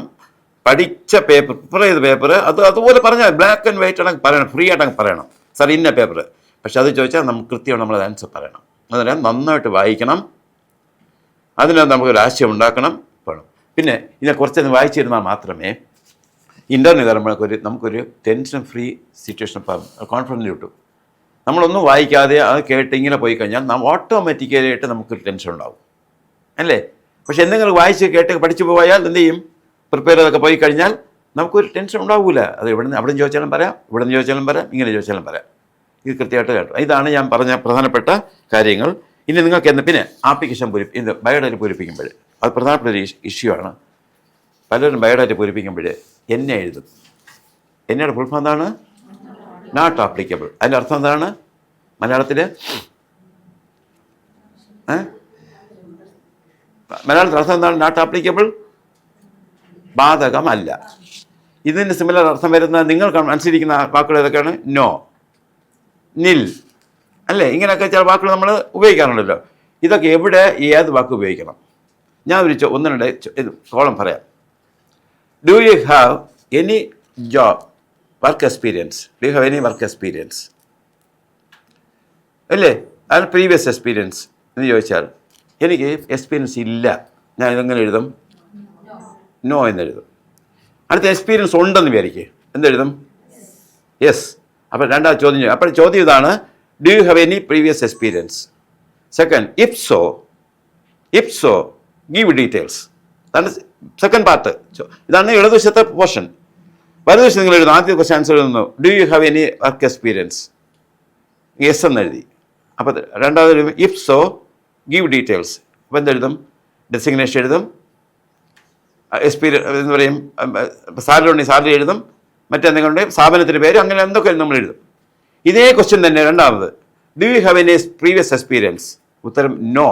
C: പഠിച്ച പേപ്പർ, പ്രിപ്പയർ ചെയ്ത പേപ്പർ അതുപോലെ പറഞ്ഞാൽ ബ്ലാക്ക് ആൻഡ് വൈറ്റ് ആണെങ്കിൽ പറയണം, ഫ്രീ ആയിട്ടങ്ങ് പറയണം, സാർ ഇന്ന പേപ്പർ. പക്ഷെ അത് ചോദിച്ചാൽ നമുക്ക് കൃത്യമാണ് നമ്മളത് ആൻസർ പറയണം. അതിനാൽ നന്നായിട്ട് വായിക്കണം, അതിനകത്ത് നമുക്കൊരു ആശയം ഉണ്ടാക്കണം വേണം. പിന്നെ ഇതിനെ കുറച്ചൊന്ന് വായിച്ചിരുന്നാൽ മാത്രമേ ഇൻ്റർവ്യൂ തരുമ്പോഴേക്കൊരു നമുക്കൊരു ടെൻഷൻ ഫ്രീ സിറ്റുവേഷൻ കോൺഫിഡൻസ് കിട്ടും. നമ്മളൊന്നും വായിക്കാതെ അത് കേട്ട് ഇങ്ങനെ പോയി കഴിഞ്ഞാൽ ഓട്ടോമാറ്റിക്കലായിട്ട് നമുക്കൊരു ടെൻഷൻ ഉണ്ടാവും അല്ലേ? പക്ഷെ എന്തെങ്കിലും വായിച്ച് കേട്ട് പഠിച്ചു പോയാൽ എന്ത് ചെയ്യും? പ്രിപ്പയർ ചെയ്തൊക്കെ പോയി കഴിഞ്ഞാൽ നമുക്കൊരു ടെൻഷൻ ഉണ്ടാവില്ല. അത് ഇവിടെ നിന്ന് അവിടെ നിന്ന് ചോദിച്ചാലും പറയാം, ഇവിടെ നിന്ന് ചോദിച്ചാലും പറയാം, ഇങ്ങനെ ചോദിച്ചാലും പറയാം. ഇത് കൃത്യമായിട്ട് കേട്ടോ. ഇതാണ് ഞാൻ പറഞ്ഞ പ്രധാനപ്പെട്ട കാര്യങ്ങൾ. ഇനി നിങ്ങൾക്ക് പിന്നെ ആപ്ലിക്കേഷൻ ഇത് ബയോഡാറ്റ പൂരിപ്പിക്കുമ്പോൾ അത് പ്രധാനപ്പെട്ട ഒരു ഇഷ്യൂ ആണ്. പലരും ബയോഡാറ്റ പൂരിപ്പിക്കുമ്പോൾ എന്നെ എഴുതും. എന്നയുടെ ഫുൾ ഫോം എന്താണ്? Not applicable. അതിൻ്റെ അർത്ഥം എന്താണ് മലയാളത്തിൽ? മലയാളത്തിൽ അർത്ഥം എന്താണ്? നോട്ട് ആപ്ലിക്കബിൾ, ബാധകമല്ല. ഇതിന് സിമിലർ അർത്ഥം വരുന്ന നിങ്ങൾ അനുസരിക്കുന്ന വാക്കുകൾ ഏതൊക്കെയാണ്? നോ, നിൽ, അല്ലേ? ഇങ്ങനെയൊക്കെ ചില വാക്കുകൾ നമ്മൾ ഉപയോഗിക്കാറുണ്ടല്ലോ. ഇതൊക്കെ എവിടെ ഏത് വാക്ക് ഉപയോഗിക്കണം? ഞാൻ ഒരു ഒന്ന് രണ്ട് ഇത് കോളം പറയാം. Do you have any job work experience? Do you have any work experience? അല്ലേ? അതിന് പ്രീവിയസ് എക്സ്പീരിയൻസ് എന്ന് ചോദിച്ചാൽ എനിക്ക് എക്സ്പീരിയൻസ് ഇല്ല. ഞാൻ ഇതെങ്ങനെ എഴുതും? നോ എന്നെഴുതും. അടുത്ത എക്സ്പീരിയൻസ് ഉണ്ടെന്ന് വിചാരിക്കുക, എന്തെഴുതും? യെസ്. അപ്പോൾ രണ്ടാമത് ചോദ്യം. അപ്പോൾ ചോദ്യം ഇതാണ്, do you have any previous experience? Second, if so give details. അതാണ് സെക്കൻഡ് പാർട്ട്. ഇതാണ് ഇടതുവശത്തെ പോർഷൻ. വലതുവശം നിങ്ങൾ എഴുതുന്നു. ആദ്യത്തെ ക്വസ്റ്റ്യൻ ആൻസർ എഴുതുന്നു, do you have any work experience? Yes എന്നെഴുതി. അപ്പോൾ രണ്ടാമത് ഇഫ് സോ ഗീവ് ഡീറ്റെയിൽസ്. അപ്പോൾ എന്തെഴുതും? ഡെസിഗ്നേഷൻ എഴുതും, എക്സ്പീരിയൻസ് എന്ന് പറയും, സാലറി ഉണ്ടെങ്കിൽ സാലറി എഴുതും, മറ്റെന്തെങ്കിലും ഉണ്ടെങ്കിൽ സ്ഥാപനത്തിൻ്റെ പേര്, അങ്ങനെ എന്തൊക്കെ നമ്മൾ എഴുതും. ഇതേ ക്വസ്റ്റ്യൻ തന്നെ രണ്ടാമത്, do you have any previous experience? ഉത്തരം no.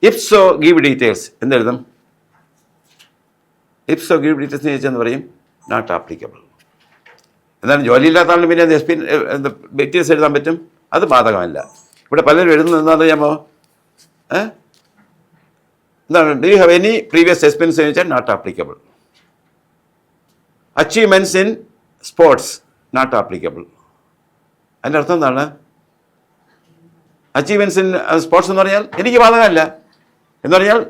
C: If so give details എന്തെഴുതും? ഇഫ് സോ ഗീവ് ഡീറ്റെയിൽസ് എന്ന് ചോദിച്ചെന്ന് പറയും നോട്ട് ആപ്ലിക്കബിൾ. എന്താണ് ജോലിയില്ലാത്ത ആളിന് പിന്നെ ഡീറ്റെയിൽസ് എഴുതാൻ പറ്റും? അത് ബാധകമല്ല. ഇവിടെ പലരും എഴുതുന്നത് എന്താണെന്ന് അറിയാമോ? എന്താണ്? Do you have any previous experience എന്ന് ചോദിച്ചാൽ not applicable. Achievements in sports not applicable. അതിൻ്റെ അർത്ഥം എന്താണ്? അച്ചീവ്മെൻറ്റ്സ് ഇൻ സ്പോർട്സ് എന്ന് പറഞ്ഞാൽ എനിക്ക് ബാധകമല്ല എന്ന് പറഞ്ഞാൽ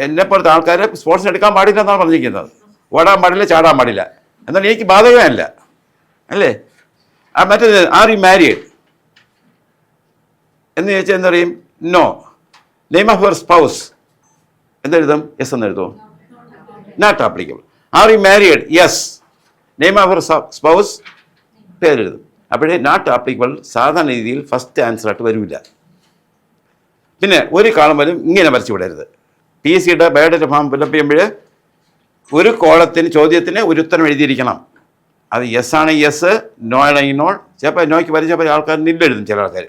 C: എന്നെപ്പോലത്തെ ആൾക്കാരെ സ്പോർട്സിന് എടുക്കാൻ പാടില്ല എന്നാണ് പറഞ്ഞിരിക്കുന്നത്. ഓടാൻ പാടില്ല, ചാടാൻ പാടില്ല എന്നാൽ എനിക്ക് ബാധകമല്ല, അല്ലേ? മറ്റേത് ആർ യു മാരീഡ് എന്ന് ചോദിച്ചാൽ എന്താ പറയും? No. Name of your spouse എന്തെഴുതും? യെസ് എന്നെഴുതുമോ? Not applicable. Are you married? Yes. Name of your spouse പേരെഴുതും. അപ്പോഴേ നോട്ട് ആപ്ലിക്കബിൾ സാധാരണ രീതിയിൽ ഫസ്റ്റ് ആൻസറായിട്ട് വരില്ല. പിന്നെ ഒരു കാലം പോലും ഇങ്ങനെ വരച്ചു വിടരുത്. PSCയുടെ ബയോഡാറ്റ ഫോം ഫില്ലപ്പ് ചെയ്യുമ്പോൾ ഒരു കോളത്തിന് ചോദ്യത്തിന് ഒരു ഉത്തരം എഴുതിയിരിക്കണം. അത് യെസ് ആണെങ്കിൽ യെസ്, നോ ആണെങ്കിൽ നോ. ചിലപ്പോൾ നോയ്ക്ക് വരച്ചപ്പോൾ ആൾക്കാർ നില്ലെഴുതും. ചില ആൾക്കാർ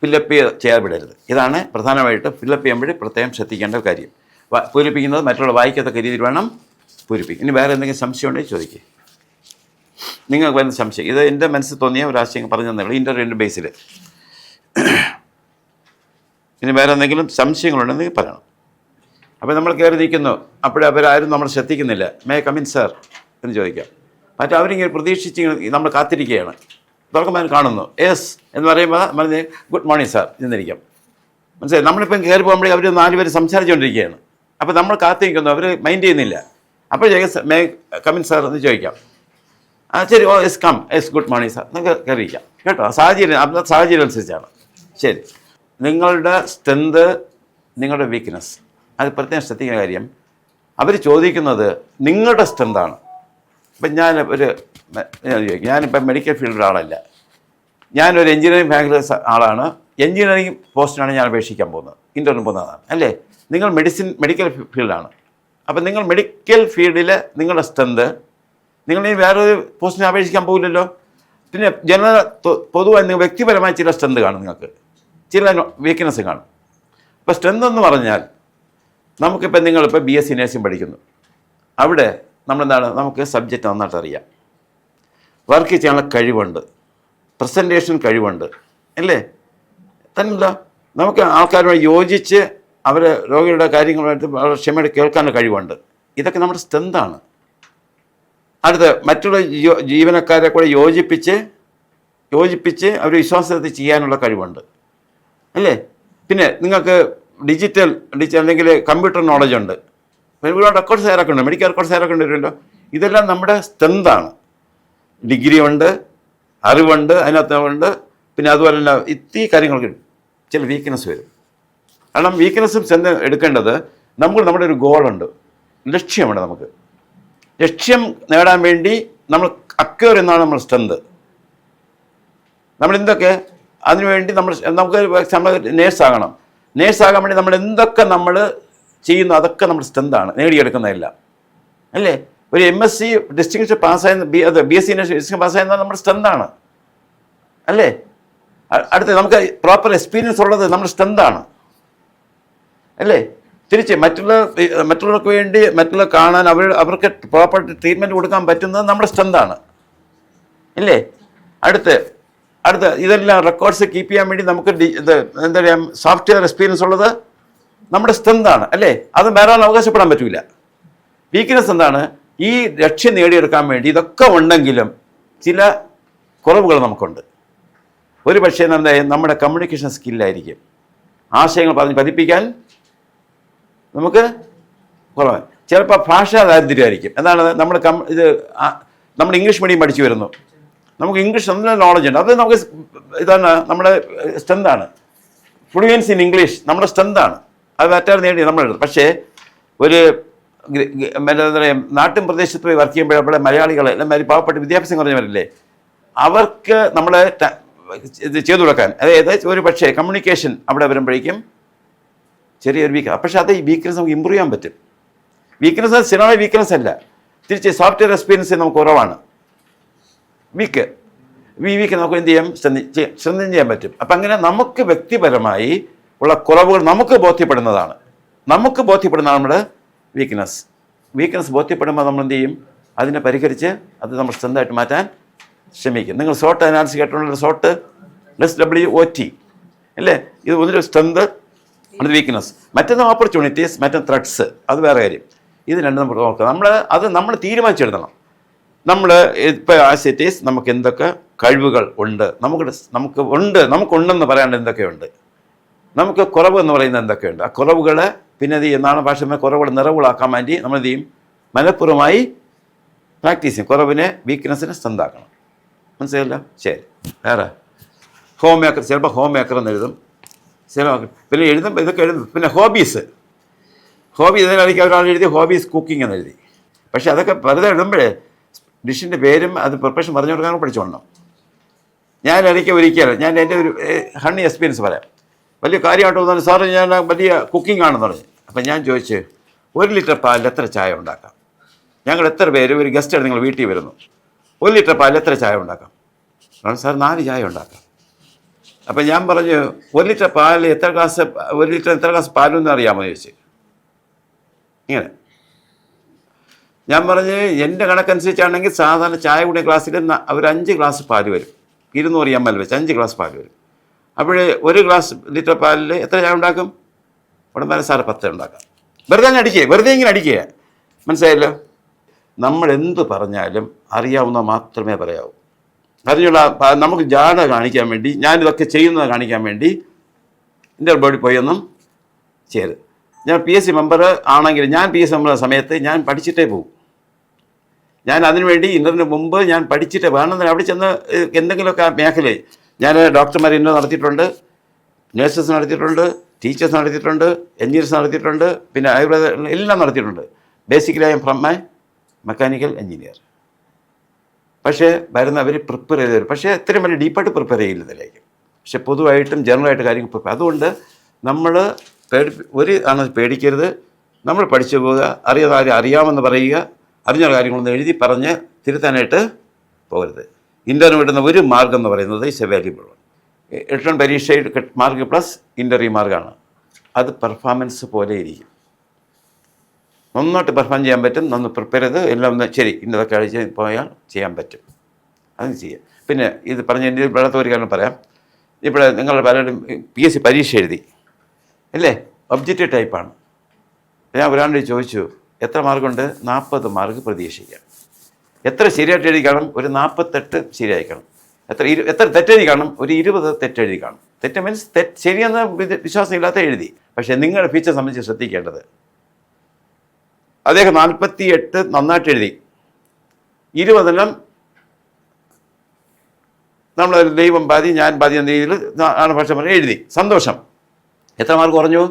C: ഫില്ലപ്പ് ചെയ്യാൻ വിടരുത്. ഇതാണ് പ്രധാനമായിട്ട് ഫില്ലപ്പ് ചെയ്യുമ്പോൾ പ്രത്യേകം ശ്രദ്ധിക്കേണ്ട കാര്യം. പൂരിപ്പിക്കുന്നത് മറ്റുള്ള വായിക്കത്തക്ക രീതിയിൽ വേണം പൂരിപ്പിക്കും. ഇനി വേറെ എന്തെങ്കിലും സംശയം ഉണ്ടെങ്കിൽ ചോദിക്കുക. നിങ്ങൾക്ക് വരുന്ന സംശയം, ഇത് എൻ്റെ മനസ്സിൽ തോന്നിയ ഒരു ആശയം പറഞ്ഞു തന്നേ ഉള്ളൂ ഇൻ്റർവ്യൂവിൻ്റെ ബേസിൽ. ഇനി വേറെ എന്തെങ്കിലും സംശയങ്ങളുണ്ടെങ്കിൽ പറയണം. അപ്പോൾ നമ്മൾ കയറി നിൽക്കുന്നു, അവരാരും നമ്മൾ ശ്രദ്ധിക്കുന്നില്ല. മേ കമിൻ സാർ എന്ന് ചോദിക്കാം. മറ്റേ അവരിങ്ങനെ പ്രതീക്ഷിച്ച് നമ്മൾ കാത്തിരിക്കുകയാണ്. തുറക്കുമ്പോൾ കാണുന്നു യെസ് എന്ന് പറയുമ്പോൾ പറഞ്ഞ് ഗുഡ് മോർണിംഗ് സാർ എന്നിരിക്കാം. മനസ്സിലായി? നമ്മളിപ്പം കയറി പോകുമ്പോഴേ അവർ 4 പേര് സംസാരിച്ചുകൊണ്ടിരിക്കുകയാണ്. അപ്പോൾ നമ്മൾ കാത്തിരിക്കുന്നു, അവർ മൈൻഡ് ചെയ്യുന്നില്ല. അപ്പോൾ മേ കമിൻ സാർ എന്ന് ചോദിക്കാം. ശരി, oh yes come, yes good morning sir, നിങ്ങൾക്ക് കയറിയിരിക്കാം കേട്ടോ. സാഹചര്യം അനുസരിച്ചാണ്. ശരി, നിങ്ങളുടെ സ്ട്രെങ്ത്, നിങ്ങളുടെ വീക്ക്നെസ്, അത് പ്രത്യേകം ശ്രദ്ധിക്കുന്ന കാര്യം. അവർ ചോദിക്കുന്നത് നിങ്ങളുടെ സ്ട്രെങ്താണ്. ഇപ്പം ഞാനിപ്പം മെഡിക്കൽ ഫീൽഡിലെ ആളല്ല, ഞാനൊരു എഞ്ചിനീയറിംഗ് മേഖല ആളാണ്. എഞ്ചിനീയറിംഗ് പോസ്റ്റിനാണ് ഞാൻ അപേക്ഷിക്കാൻ പോകുന്നത്, ഇൻ്റർവ്യൂ പോകുന്നതാണ്, അല്ലേ? നിങ്ങൾ മെഡിക്കൽ ഫീൽഡാണ്. അപ്പം നിങ്ങൾ മെഡിക്കൽ ഫീൽഡിൽ നിങ്ങളുടെ സ്ട്രെങ്ത്, നിങ്ങൾ ഈ വേറൊരു പോസ്റ്റിന് അപേക്ഷിക്കാൻ പോകില്ലല്ലോ. പിന്നെ പൊതുവായി നിങ്ങൾ വ്യക്തിപരമായ ചില സ്ട്രെങ്ത് കാണും, നിങ്ങൾക്ക് ചില വീക്ക്നെസ് കാണും. ഇപ്പോൾ സ്ട്രെങ്ത് എന്ന് പറഞ്ഞാൽ നമുക്കിപ്പോൾ നിങ്ങളിപ്പോൾ BSc നഴ്സിംഗ് പഠിക്കുന്നു. അവിടെ നമ്മളെന്താണ്, നമുക്ക് സബ്ജക്റ്റ് നന്നായിട്ട് അറിയാം, വർക്ക് ചെയ്യാനുള്ള കഴിവുണ്ട്, പ്രസൻറ്റേഷൻ കഴിവുണ്ട്, അല്ലേ? തന്നില്ല, നമുക്ക് ആൾക്കാരുമായി യോജിച്ച് അവർ രോഗിയുടെ കാര്യങ്ങളുമായിട്ട് വളരെ ക്ഷമയോടെ കേൾക്കാനുള്ള കഴിവുണ്ട്. ഇതൊക്കെ നമ്മുടെ സ്ട്രെങ്താണ്. അടുത്ത് മറ്റുള്ള ജീവനക്കാരെ കൂടെ യോജിപ്പിച്ച് അവർ വിശ്വാസത്തിൽ ചെയ്യാനുള്ള കഴിവുണ്ട്, അല്ലേ? പിന്നെ നിങ്ങൾക്ക് ഡിജിറ്റൽ അല്ലെങ്കിൽ കമ്പ്യൂട്ടർ നോളജ് ഉണ്ട്, ഒരുപാട് റെക്കോർഡ്സ് തയ്യാറാക്കുന്നുണ്ട്, മെഡിക്കൽ റെക്കോർഡ്സ് തയ്യാറാക്കേണ്ടി വരുമല്ലോ. ഇതെല്ലാം നമ്മുടെ സ്ട്രെങ്താണ്. ഡിഗ്രി ഉണ്ട്, അറിവുണ്ട്, അതിനകത്തുണ്ട്. പിന്നെ അതുപോലെ തന്നെ ഇത്തി കാര്യങ്ങൾക്ക് ചില വീക്ക്നെസ് വരും. കാരണം വീക്ക്നെസ്സും ചെന്ന് എടുക്കേണ്ടത് നമ്മുടെ ഒരു ഗോളുണ്ട്, ലക്ഷ്യമുണ്ട്. നമുക്ക് ലക്ഷ്യം നേടാൻ വേണ്ടി നമ്മൾ അക്വയർ എന്നാണ് നമ്മൾ സ്ട്രെങ്ത്. നമ്മൾ എന്തൊക്കെ അതിനുവേണ്ടി നമ്മൾ നേഴ്സാകണം. നേഴ്സാകാൻ വേണ്ടി നമ്മൾ എന്തൊക്കെ നമ്മൾ ചെയ്യുന്നു അതൊക്കെ നമ്മൾ സ്ട്രെങ്താണ്, നേടിയെടുക്കുന്നതെല്ലാം അല്ലേ. ഒരു MSc ഡിസ്റ്റിങ്ഷൻ പാസ്സായ BSc ഡിസ്റ്റിങ്ഷൻ പാസ്സായെന്നാൽ നമ്മുടെ സ്ട്രെങ്താണ് അല്ലേ. അടുത്ത് നമുക്ക് പ്രോപ്പർ എക്സ്പീരിയൻസ് ഉള്ളത് നമ്മുടെ സ്ട്രെങ്താണ് അല്ലേ. തിരിച്ച് മറ്റുള്ളവർക്ക് വേണ്ടി മറ്റുള്ളവർ കാണാൻ അവർക്ക് പ്രോപ്പർ ട്രീറ്റ്മെൻറ്റ് കൊടുക്കാൻ പറ്റുന്നത് നമ്മുടെ സ്ട്രെങ്താണ് ഇല്ലേ. അടുത്ത് ഇതെല്ലാം റെക്കോർഡ്സ് കീപ്പ് ചെയ്യാൻ വേണ്ടി നമുക്ക് എന്താ പറയുക സോഫ്റ്റ്വെയർ എക്സ്പീരിയൻസ് ഉള്ളത് നമ്മുടെ സ്ട്രെങ്താണ് അല്ലേ. അത് വേറെ അവകാശപ്പെടാൻ പറ്റില്ല. വീക്ക്നെസ് എന്താണ്? ഈ ലക്ഷ്യം നേടിയെടുക്കാൻ വേണ്ടി ഇതൊക്കെ ഉണ്ടെങ്കിലും ചില കുറവുകൾ നമുക്കുണ്ട്. ഒരു പക്ഷേ നമ്മുടെ കമ്മ്യൂണിക്കേഷൻ സ്കില്ലായിരിക്കും. ആശയങ്ങൾ പറഞ്ഞ് പതിപ്പിക്കാൻ നമുക്ക് കുറവാണ്. ചിലപ്പോൾ ഭാഷാ ദാരിദ്ര്യമായിരിക്കും. എന്താണ് നമ്മൾ ഇംഗ്ലീഷ് മീഡിയം പഠിച്ചു വരുന്നു, നമുക്ക് ഇംഗ്ലീഷ് നല്ല നോളജ് ഉണ്ട്, അത് നമുക്ക് ഇതാണ് നമ്മുടെ സ്ട്രെങ്താണ്. ഫ്ലുവൻസി ഇൻ ഇംഗ്ലീഷ് നമ്മുടെ സ്ട്രെങ്താണ്, അത് മറ്റാർ നേടി നമ്മളെടുത്ത്. പക്ഷേ ഒരു എന്താ പറയുക നാട്ടിൻ പ്രദേശത്ത് പോയി വർക്ക് ചെയ്യുമ്പോൾ അവിടെ മലയാളികൾ അല്ലെങ്കിൽ പാവപ്പെട്ട വിദ്യാഭ്യാസം കുറഞ്ഞവരല്ലേ, അവർക്ക് നമ്മൾ ഇത് ചെയ്തു കൊടുക്കാൻ, അതായത് ഒരു പക്ഷേ കമ്മ്യൂണിക്കേഷൻ അവിടെ വരുമ്പോഴേക്കും ചെറിയൊരു വീക്ക്നെസ്. പക്ഷേ അത് ഈ വീക്ക്നെസ് നമുക്ക് ഇമ്പ്രൂവ് ചെയ്യാൻ പറ്റും. വീക്ക്നെസ് സ്ഥിരമായ വീക്ക്നെസ് അല്ല, തിരിച്ച് സോഫ്റ്റ്വെയർ എക്സ്പീരിയൻസ് നമുക്ക് കുറവാണ്. വീക്ക് നമുക്ക് എന്ത് ചെയ്യാം, സ്ട്രെങ്തൻ ചെയ്യാൻ പറ്റും. അപ്പം അങ്ങനെ നമുക്ക് വ്യക്തിപരമായി ഉള്ള കുറവുകൾ നമുക്ക് ബോധ്യപ്പെടുന്നതാണ് നമ്മുടെ വീക്ക്നെസ് ബോധ്യപ്പെടുമ്പോൾ നമ്മൾ എന്ത് ചെയ്യും, അതിനെ പരിഹരിച്ച് അത് നമ്മൾ സ്ട്രെങ്തായിട്ട് മാറ്റാൻ ശ്രമിക്കും. നിങ്ങൾ SWOT അനാലിസിസ് കേട്ടുള്ള SWOT SWOT അല്ലേ. ഇത് ഒന്നൊരു സ്ട്രെങ്ത്, അത് വീക്ക്നെസ്, മറ്റൊന്ന് ഓപ്പർച്യൂണിറ്റീസ്, മറ്റൊന്ന് ത്രെഡ്സ്, അത് വേറെ കാര്യം. ഇത് രണ്ടും നമുക്ക് നോക്കാം. നമ്മൾ തീരുമാനിച്ചെടുക്കണം. നമ്മൾ ഇപ്പോൾ ആസ് ഇറ്റ് ഈസ് നമുക്ക് എന്തൊക്കെ കഴിവുകൾ ഉണ്ട്, നമുക്കുണ്ടെന്ന് പറയാണ്ട് എന്തൊക്കെയുണ്ട്, നമുക്ക് കുറവ് എന്ന് പറയുന്നത് എന്തൊക്കെയുണ്ട്. ആ കുറവുകൾ പിന്നെ ഇത് എന്നാണ് ഭാഷ കുറവുകൾ നിറവുകളാക്കാൻ വേണ്ടി നമ്മൾ എന്ത് ചെയ്യും, മനഃപൂർവ്വമായി പ്രാക്ടീസ് ചെയ്യും. കുറവിനെ വീക്ക്നെസ്സിനെ സ്ട്രെങ്താക്കണം. മനസ്സിലായില്ല? ശരി. വേറെ ചിലപ്പോൾ ഹോം മേക്കർ എന്ന് എഴുതും, പിന്നെ ഇതൊക്കെ എഴുതും. പിന്നെ ഹോബി ഇതിനിടയ്ക്ക് ഒരാൾ എഴുതി ഹോബീസ് കുക്കിംഗ് എന്ന് എഴുതി. പക്ഷേ അതൊക്കെ വെറുതെ എഴുതുമ്പോഴേ ഡിഷിൻ്റെ പേരും അത് പ്രിപ്പറേഷൻ പറഞ്ഞു കൊടുക്കാനും പഠിച്ചുകൊള്ളണം. ഞാൻ ഒരിക്കൽ എൻ്റെ ഒരു ഹണി എക്സ്പീരിയൻസ് പറയാം. വലിയ കാര്യമായിട്ട് തോന്നുന്നു, സാറ് ഞാൻ വലിയ കുക്കിംഗ് ആണെന്ന് പറഞ്ഞു. അപ്പം ഞാൻ ചോദിച്ച് 1 ലിറ്റർ പാലിൽ എത്ര ചായ ഉണ്ടാക്കാം? ഞങ്ങൾ എത്ര പേര് ഒരു ഗസ്റ്റ് നിങ്ങൾ വീട്ടിൽ വരുന്നു, 1 ലിറ്റർ പാലിൽ എത്ര ചായ ഉണ്ടാക്കാം? സാർ 4 ചായ ഉണ്ടാക്കാം. അപ്പം ഞാൻ പറഞ്ഞു 1 ലിറ്റർ പാലിൽ എത്ര ഗ്ലാസ് പാലെന്ന് അറിയാമോ ചോദിച്ചു. ഇങ്ങനെ ഞാൻ പറഞ്ഞ് എൻ്റെ കണക്കനുസരിച്ചാണെങ്കിൽ സാധാരണ ചായ കൂടിയ ഗ്ലാസ്സിൽ ഒരു 5 ഗ്ലാസ് പാല് വരും, 200 ml വെച്ച് 5 ഗ്ലാസ് പാല് വരും. അപ്പോൾ 1 ലിറ്റർ പാലിൽ എത്ര ചായ ഉണ്ടാക്കും? ഉടനെ സാറ് 10 ഉണ്ടാക്കാം. വെറുതെ ഇങ്ങനെ അടിക്കുക. മനസ്സിലായല്ലോ? നമ്മൾ എന്ത് പറഞ്ഞാലും അറിയാവുന്ന മാത്രമേ പറയാവൂ. നമുക്ക് ജാട കാണിക്കാൻ വേണ്ടി, ഞാനിതൊക്കെ ചെയ്യുന്നത് കാണിക്കാൻ വേണ്ടി എൻ്റെ ബോഡി പോയൊന്നും ചെയ്യരുത്. ഞാൻ PSC മെമ്പർ ആണെങ്കിൽ ഞാൻ PSC മെമ്പർ സമയത്ത് ഞാൻ പഠിച്ചിട്ടേ പോകും. ഞാൻ അതിനുവേണ്ടി ഇൻ്റർവ്യൂവിന് മുമ്പ് ഞാൻ പഠിച്ചിട്ട് വേണമെന്ന് അവിടെ ചെന്ന് എന്തെങ്കിലുമൊക്കെ മേഖലയിൽ ഞാൻ ഡോക്ടർമാർ ഇന്ന നടത്തിയിട്ടുണ്ട്, നഴ്സസ് നടത്തിയിട്ടുണ്ട്, ടീച്ചേഴ്സ് നടത്തിയിട്ടുണ്ട്, എൻജിനീയേഴ്സ് നടത്തിയിട്ടുണ്ട്, പിന്നെ ആയുർവേദ എല്ലാം നടത്തിയിട്ടുണ്ട്. Basically I am from my mechanical engineer. പക്ഷേ വരുന്നവർ പ്രിപ്പയർ ചെയ്ത് തരും. പക്ഷേ ഇത്രയും വലിയ ഡീപ്പായിട്ട് പ്രിപ്പയർ ചെയ്യില്ലതിലേക്ക്. പക്ഷെ പൊതുവായിട്ടും ജനറലായിട്ട് കാര്യങ്ങൾ പ്രിപ്പയർ. അതുകൊണ്ട് നമ്മൾ പേടിക്കരുത്. നമ്മൾ പഠിച്ചു പോവുക, അറിയാമെന്ന് പറയുക, അറിഞ്ഞ കാര്യങ്ങളൊന്നും എഴുതി പറഞ്ഞ് തിരുത്താനായിട്ട് പോകരുത്. ഇൻ്റർവ്യൂ ഇടുന്ന ഒരു മാർഗം എന്ന് പറയുന്നത് is A valuable one. Return പരീക്ഷയിൽ മാർക്ക് പ്ലസ് ഇൻ്റർവ്യൂ മാർക്കാണ്. അത് പെർഫോമൻസ് പോലെ ഇരിക്കും. നന്നായിട്ട് പെർഫോം ചെയ്യാൻ പറ്റും. നന്ന് പ്രിപ്പയർ ചെയ്ത് എല്ലാം ഒന്ന് ശരി ഇന്നതൊക്കെ അഴിച്ച് പോയാൽ ചെയ്യാൻ പറ്റും. അത് ചെയ്യാം. പിന്നെ ഇത് പറഞ്ഞ എൻ്റെ വെള്ളത്ത ഒരു കാര്യം പറയാം. ഇവിടെ നിങ്ങൾ പലരും PSC പരീക്ഷ എഴുതി അല്ലേ, ഒബ്ജക്റ്റീവ് ടൈപ്പാണ്. ഞാൻ ഒരാളുടെ ചോദിച്ചു എത്ര മാർക്കുണ്ട്? 40 മാർക്ക് പ്രതീക്ഷിക്കാം. എത്ര ശരിയായിട്ട് എഴുതി കാണും? ഒരു 48 ശരിയായി കാണും. എത്ര തെറ്റെഴുതി കാണും? ഒരു 20 തെറ്റെഴുതി കാണും. തെറ്റ് മീൻസ് ശരിയെന്ന് വിശ്വാസമില്ലാത്ത എഴുതി. പക്ഷേ നിങ്ങളുടെ ഫീച്ചർ സംബന്ധിച്ച് ശ്രദ്ധിക്കേണ്ടത്, അദ്ദേഹം 48 നന്നായിട്ട് എഴുതി, 20 നമ്മൾ ദൈവം പാതി ഞാൻ പാതി എന്ന രീതിയിൽ ആണ് ഭാഷ പറഞ്ഞ് എഴുതി. സന്തോഷം. എത്ര മാർക്ക് കുറഞ്ഞു?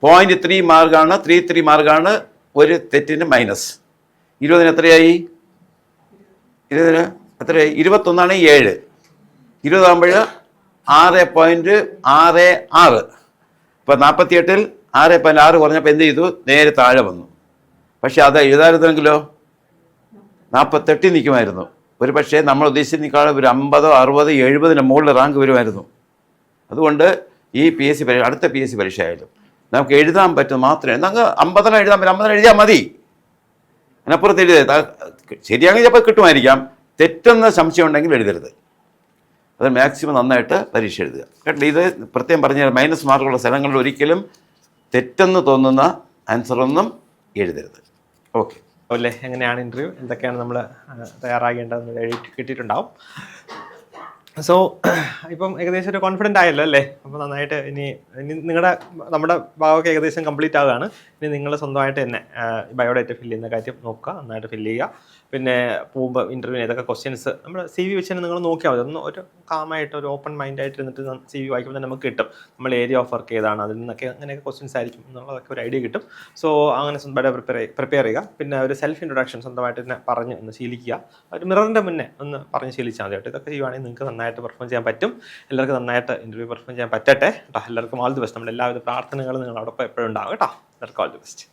C: 0.3 മാർക്കാണ്, 3 മാർക്കാണ് ഒരു തെറ്റിന് മൈനസ്. 20-ന് എത്രയായി? 20-ന് എത്രയായി? 21 7. 20 ആകുമ്പോൾ 6.66. ഇപ്പോൾ 48-ൽ 6.6 കുറഞ്ഞപ്പോൾ എന്ത് ചെയ്തു? നേരെ താഴെ വന്നു. പക്ഷെ അത് എഴുതാറുണ്ടെങ്കിലോ 48 നിൽക്കുമായിരുന്നു. ഒരു പക്ഷേ നമ്മൾ ഉദ്ദേശിച്ചതിനേക്കാളും ഒരു 50, 60, 70 മുകളിൽ റാങ്ക് വരുമായിരുന്നു. അതുകൊണ്ട് ഈ PSC പരീക്ഷ, അടുത്ത PSC പരീക്ഷ ആയാലും നമുക്ക് എഴുതാൻ പറ്റും മാത്രമേ നമുക്ക് 50 എഴുതാൻ പറ്റും. 50 എഴുതിയാൽ മതി. അതിനപ്പുറത്ത് എഴുതരുത്. ശരിയാണെങ്കിൽ ചിലപ്പോൾ കിട്ടുമായിരിക്കാം. തെറ്റെന്ന് സംശയം ഉണ്ടെങ്കിൽ എഴുതരുത്. അത് മാക്സിമം നന്നായിട്ട് പരീക്ഷ എഴുതുക കേട്ടോ. ഇത് പ്രത്യേകം പറഞ്ഞാൽ മൈനസ് മാർക്കുള്ള സ്ഥലങ്ങളിൽ ഒരിക്കലും തെറ്റെന്ന് തോന്നുന്ന ആൻസറൊന്നും എഴുതരുത്. ഓക്കെ
B: അല്ലേ? എങ്ങനെയാണ് ഇൻ്റർവ്യൂ, എന്തൊക്കെയാണ് നമ്മൾ തയ്യാറാകേണ്ടതെന്ന് കിട്ടിയിട്ടുണ്ടാവും. സോ ഇപ്പം ഏകദേശം ഒരു കോൺഫിഡൻ്റ് ആയല്ലോ അല്ലേ? അപ്പോൾ നന്നായിട്ട് ഇനി നമ്മുടെ ഭാഗമൊക്കെ ഏകദേശം കംപ്ലീറ്റ് ആവുകയാണ്. ഇനി നിങ്ങൾ സ്വന്തമായിട്ട് തന്നെ ബയോഡേറ്റ ഫില്ല് ചെയ്യുന്ന കാര്യം നോക്കുക, നന്നായിട്ട് ഫില്ല് ചെയ്യുക. പിന്നെ പോകുമ്പോൾ ഇൻ്റർവ്യൂവിന് ഏതൊക്കെ ക്വസ്റ്റ്യൻസ് നമ്മൾ CV വെച്ച് തന്നെ നിങ്ങൾ നോക്കിയാൽ മതി. ഒന്ന് ഒരു കാമായിട്ട് ഒരു ഓപ്പൺ മൈൻഡായിട്ട് ഇരുന്നിട്ട് CV വായിക്കുമ്പോൾ തന്നെ നമുക്ക് കിട്ടും നമ്മൾ ഏരിയ ഓഫ് വർക്ക് ഏതാണ്, അതിൽ നിന്നൊക്കെ അങ്ങനെയൊക്കെ ക്വസ്റ്റ്യൻസ് ആയിരിക്കും എന്നുള്ളതൊക്കെ ഒരു ഐഡിയ കിട്ടും. സോ അങ്ങനെ സ്വന്തമായിട്ട് പ്രിപ്പയർ ചെയ്യുക. പിന്നെ ഒരു സെൽഫ് ഇൻട്രൊഡക്ഷൻ സ്വന്തമായിട്ട് തന്നെ പറഞ്ഞ് ഒന്ന് ശീലിക്കുക. ഒരു മിററിൻ്റെ മുന്നേ ഒന്ന് പറഞ്ഞ് ശീലിച്ചാൽ മതി കേട്ടോ. ഇതൊക്കെ ചെയ്യുവാണെങ്കിൽ നിങ്ങൾക്ക് നന്നായിട്ട് പെർഫോം ചെയ്യാൻ പറ്റും. എല്ലാവർക്കും നന്നായിട്ട് ഇൻ്റർവ്യൂ പെർഫോം ചെയ്യാൻ പറ്റട്ടെ കേട്ടോ. എല്ലാവർക്കും ഓൾ ദി ബെസ്റ്റ്. നമ്മുടെ എല്ലാവിധ പ്രാർത്ഥനകളും നിങ്ങളോടൊപ്പം എപ്പോഴും ഉണ്ടാവും കേട്ടോ. എല്ലാവർക്കും ഓൾ ദി ബെസ്റ്റ്.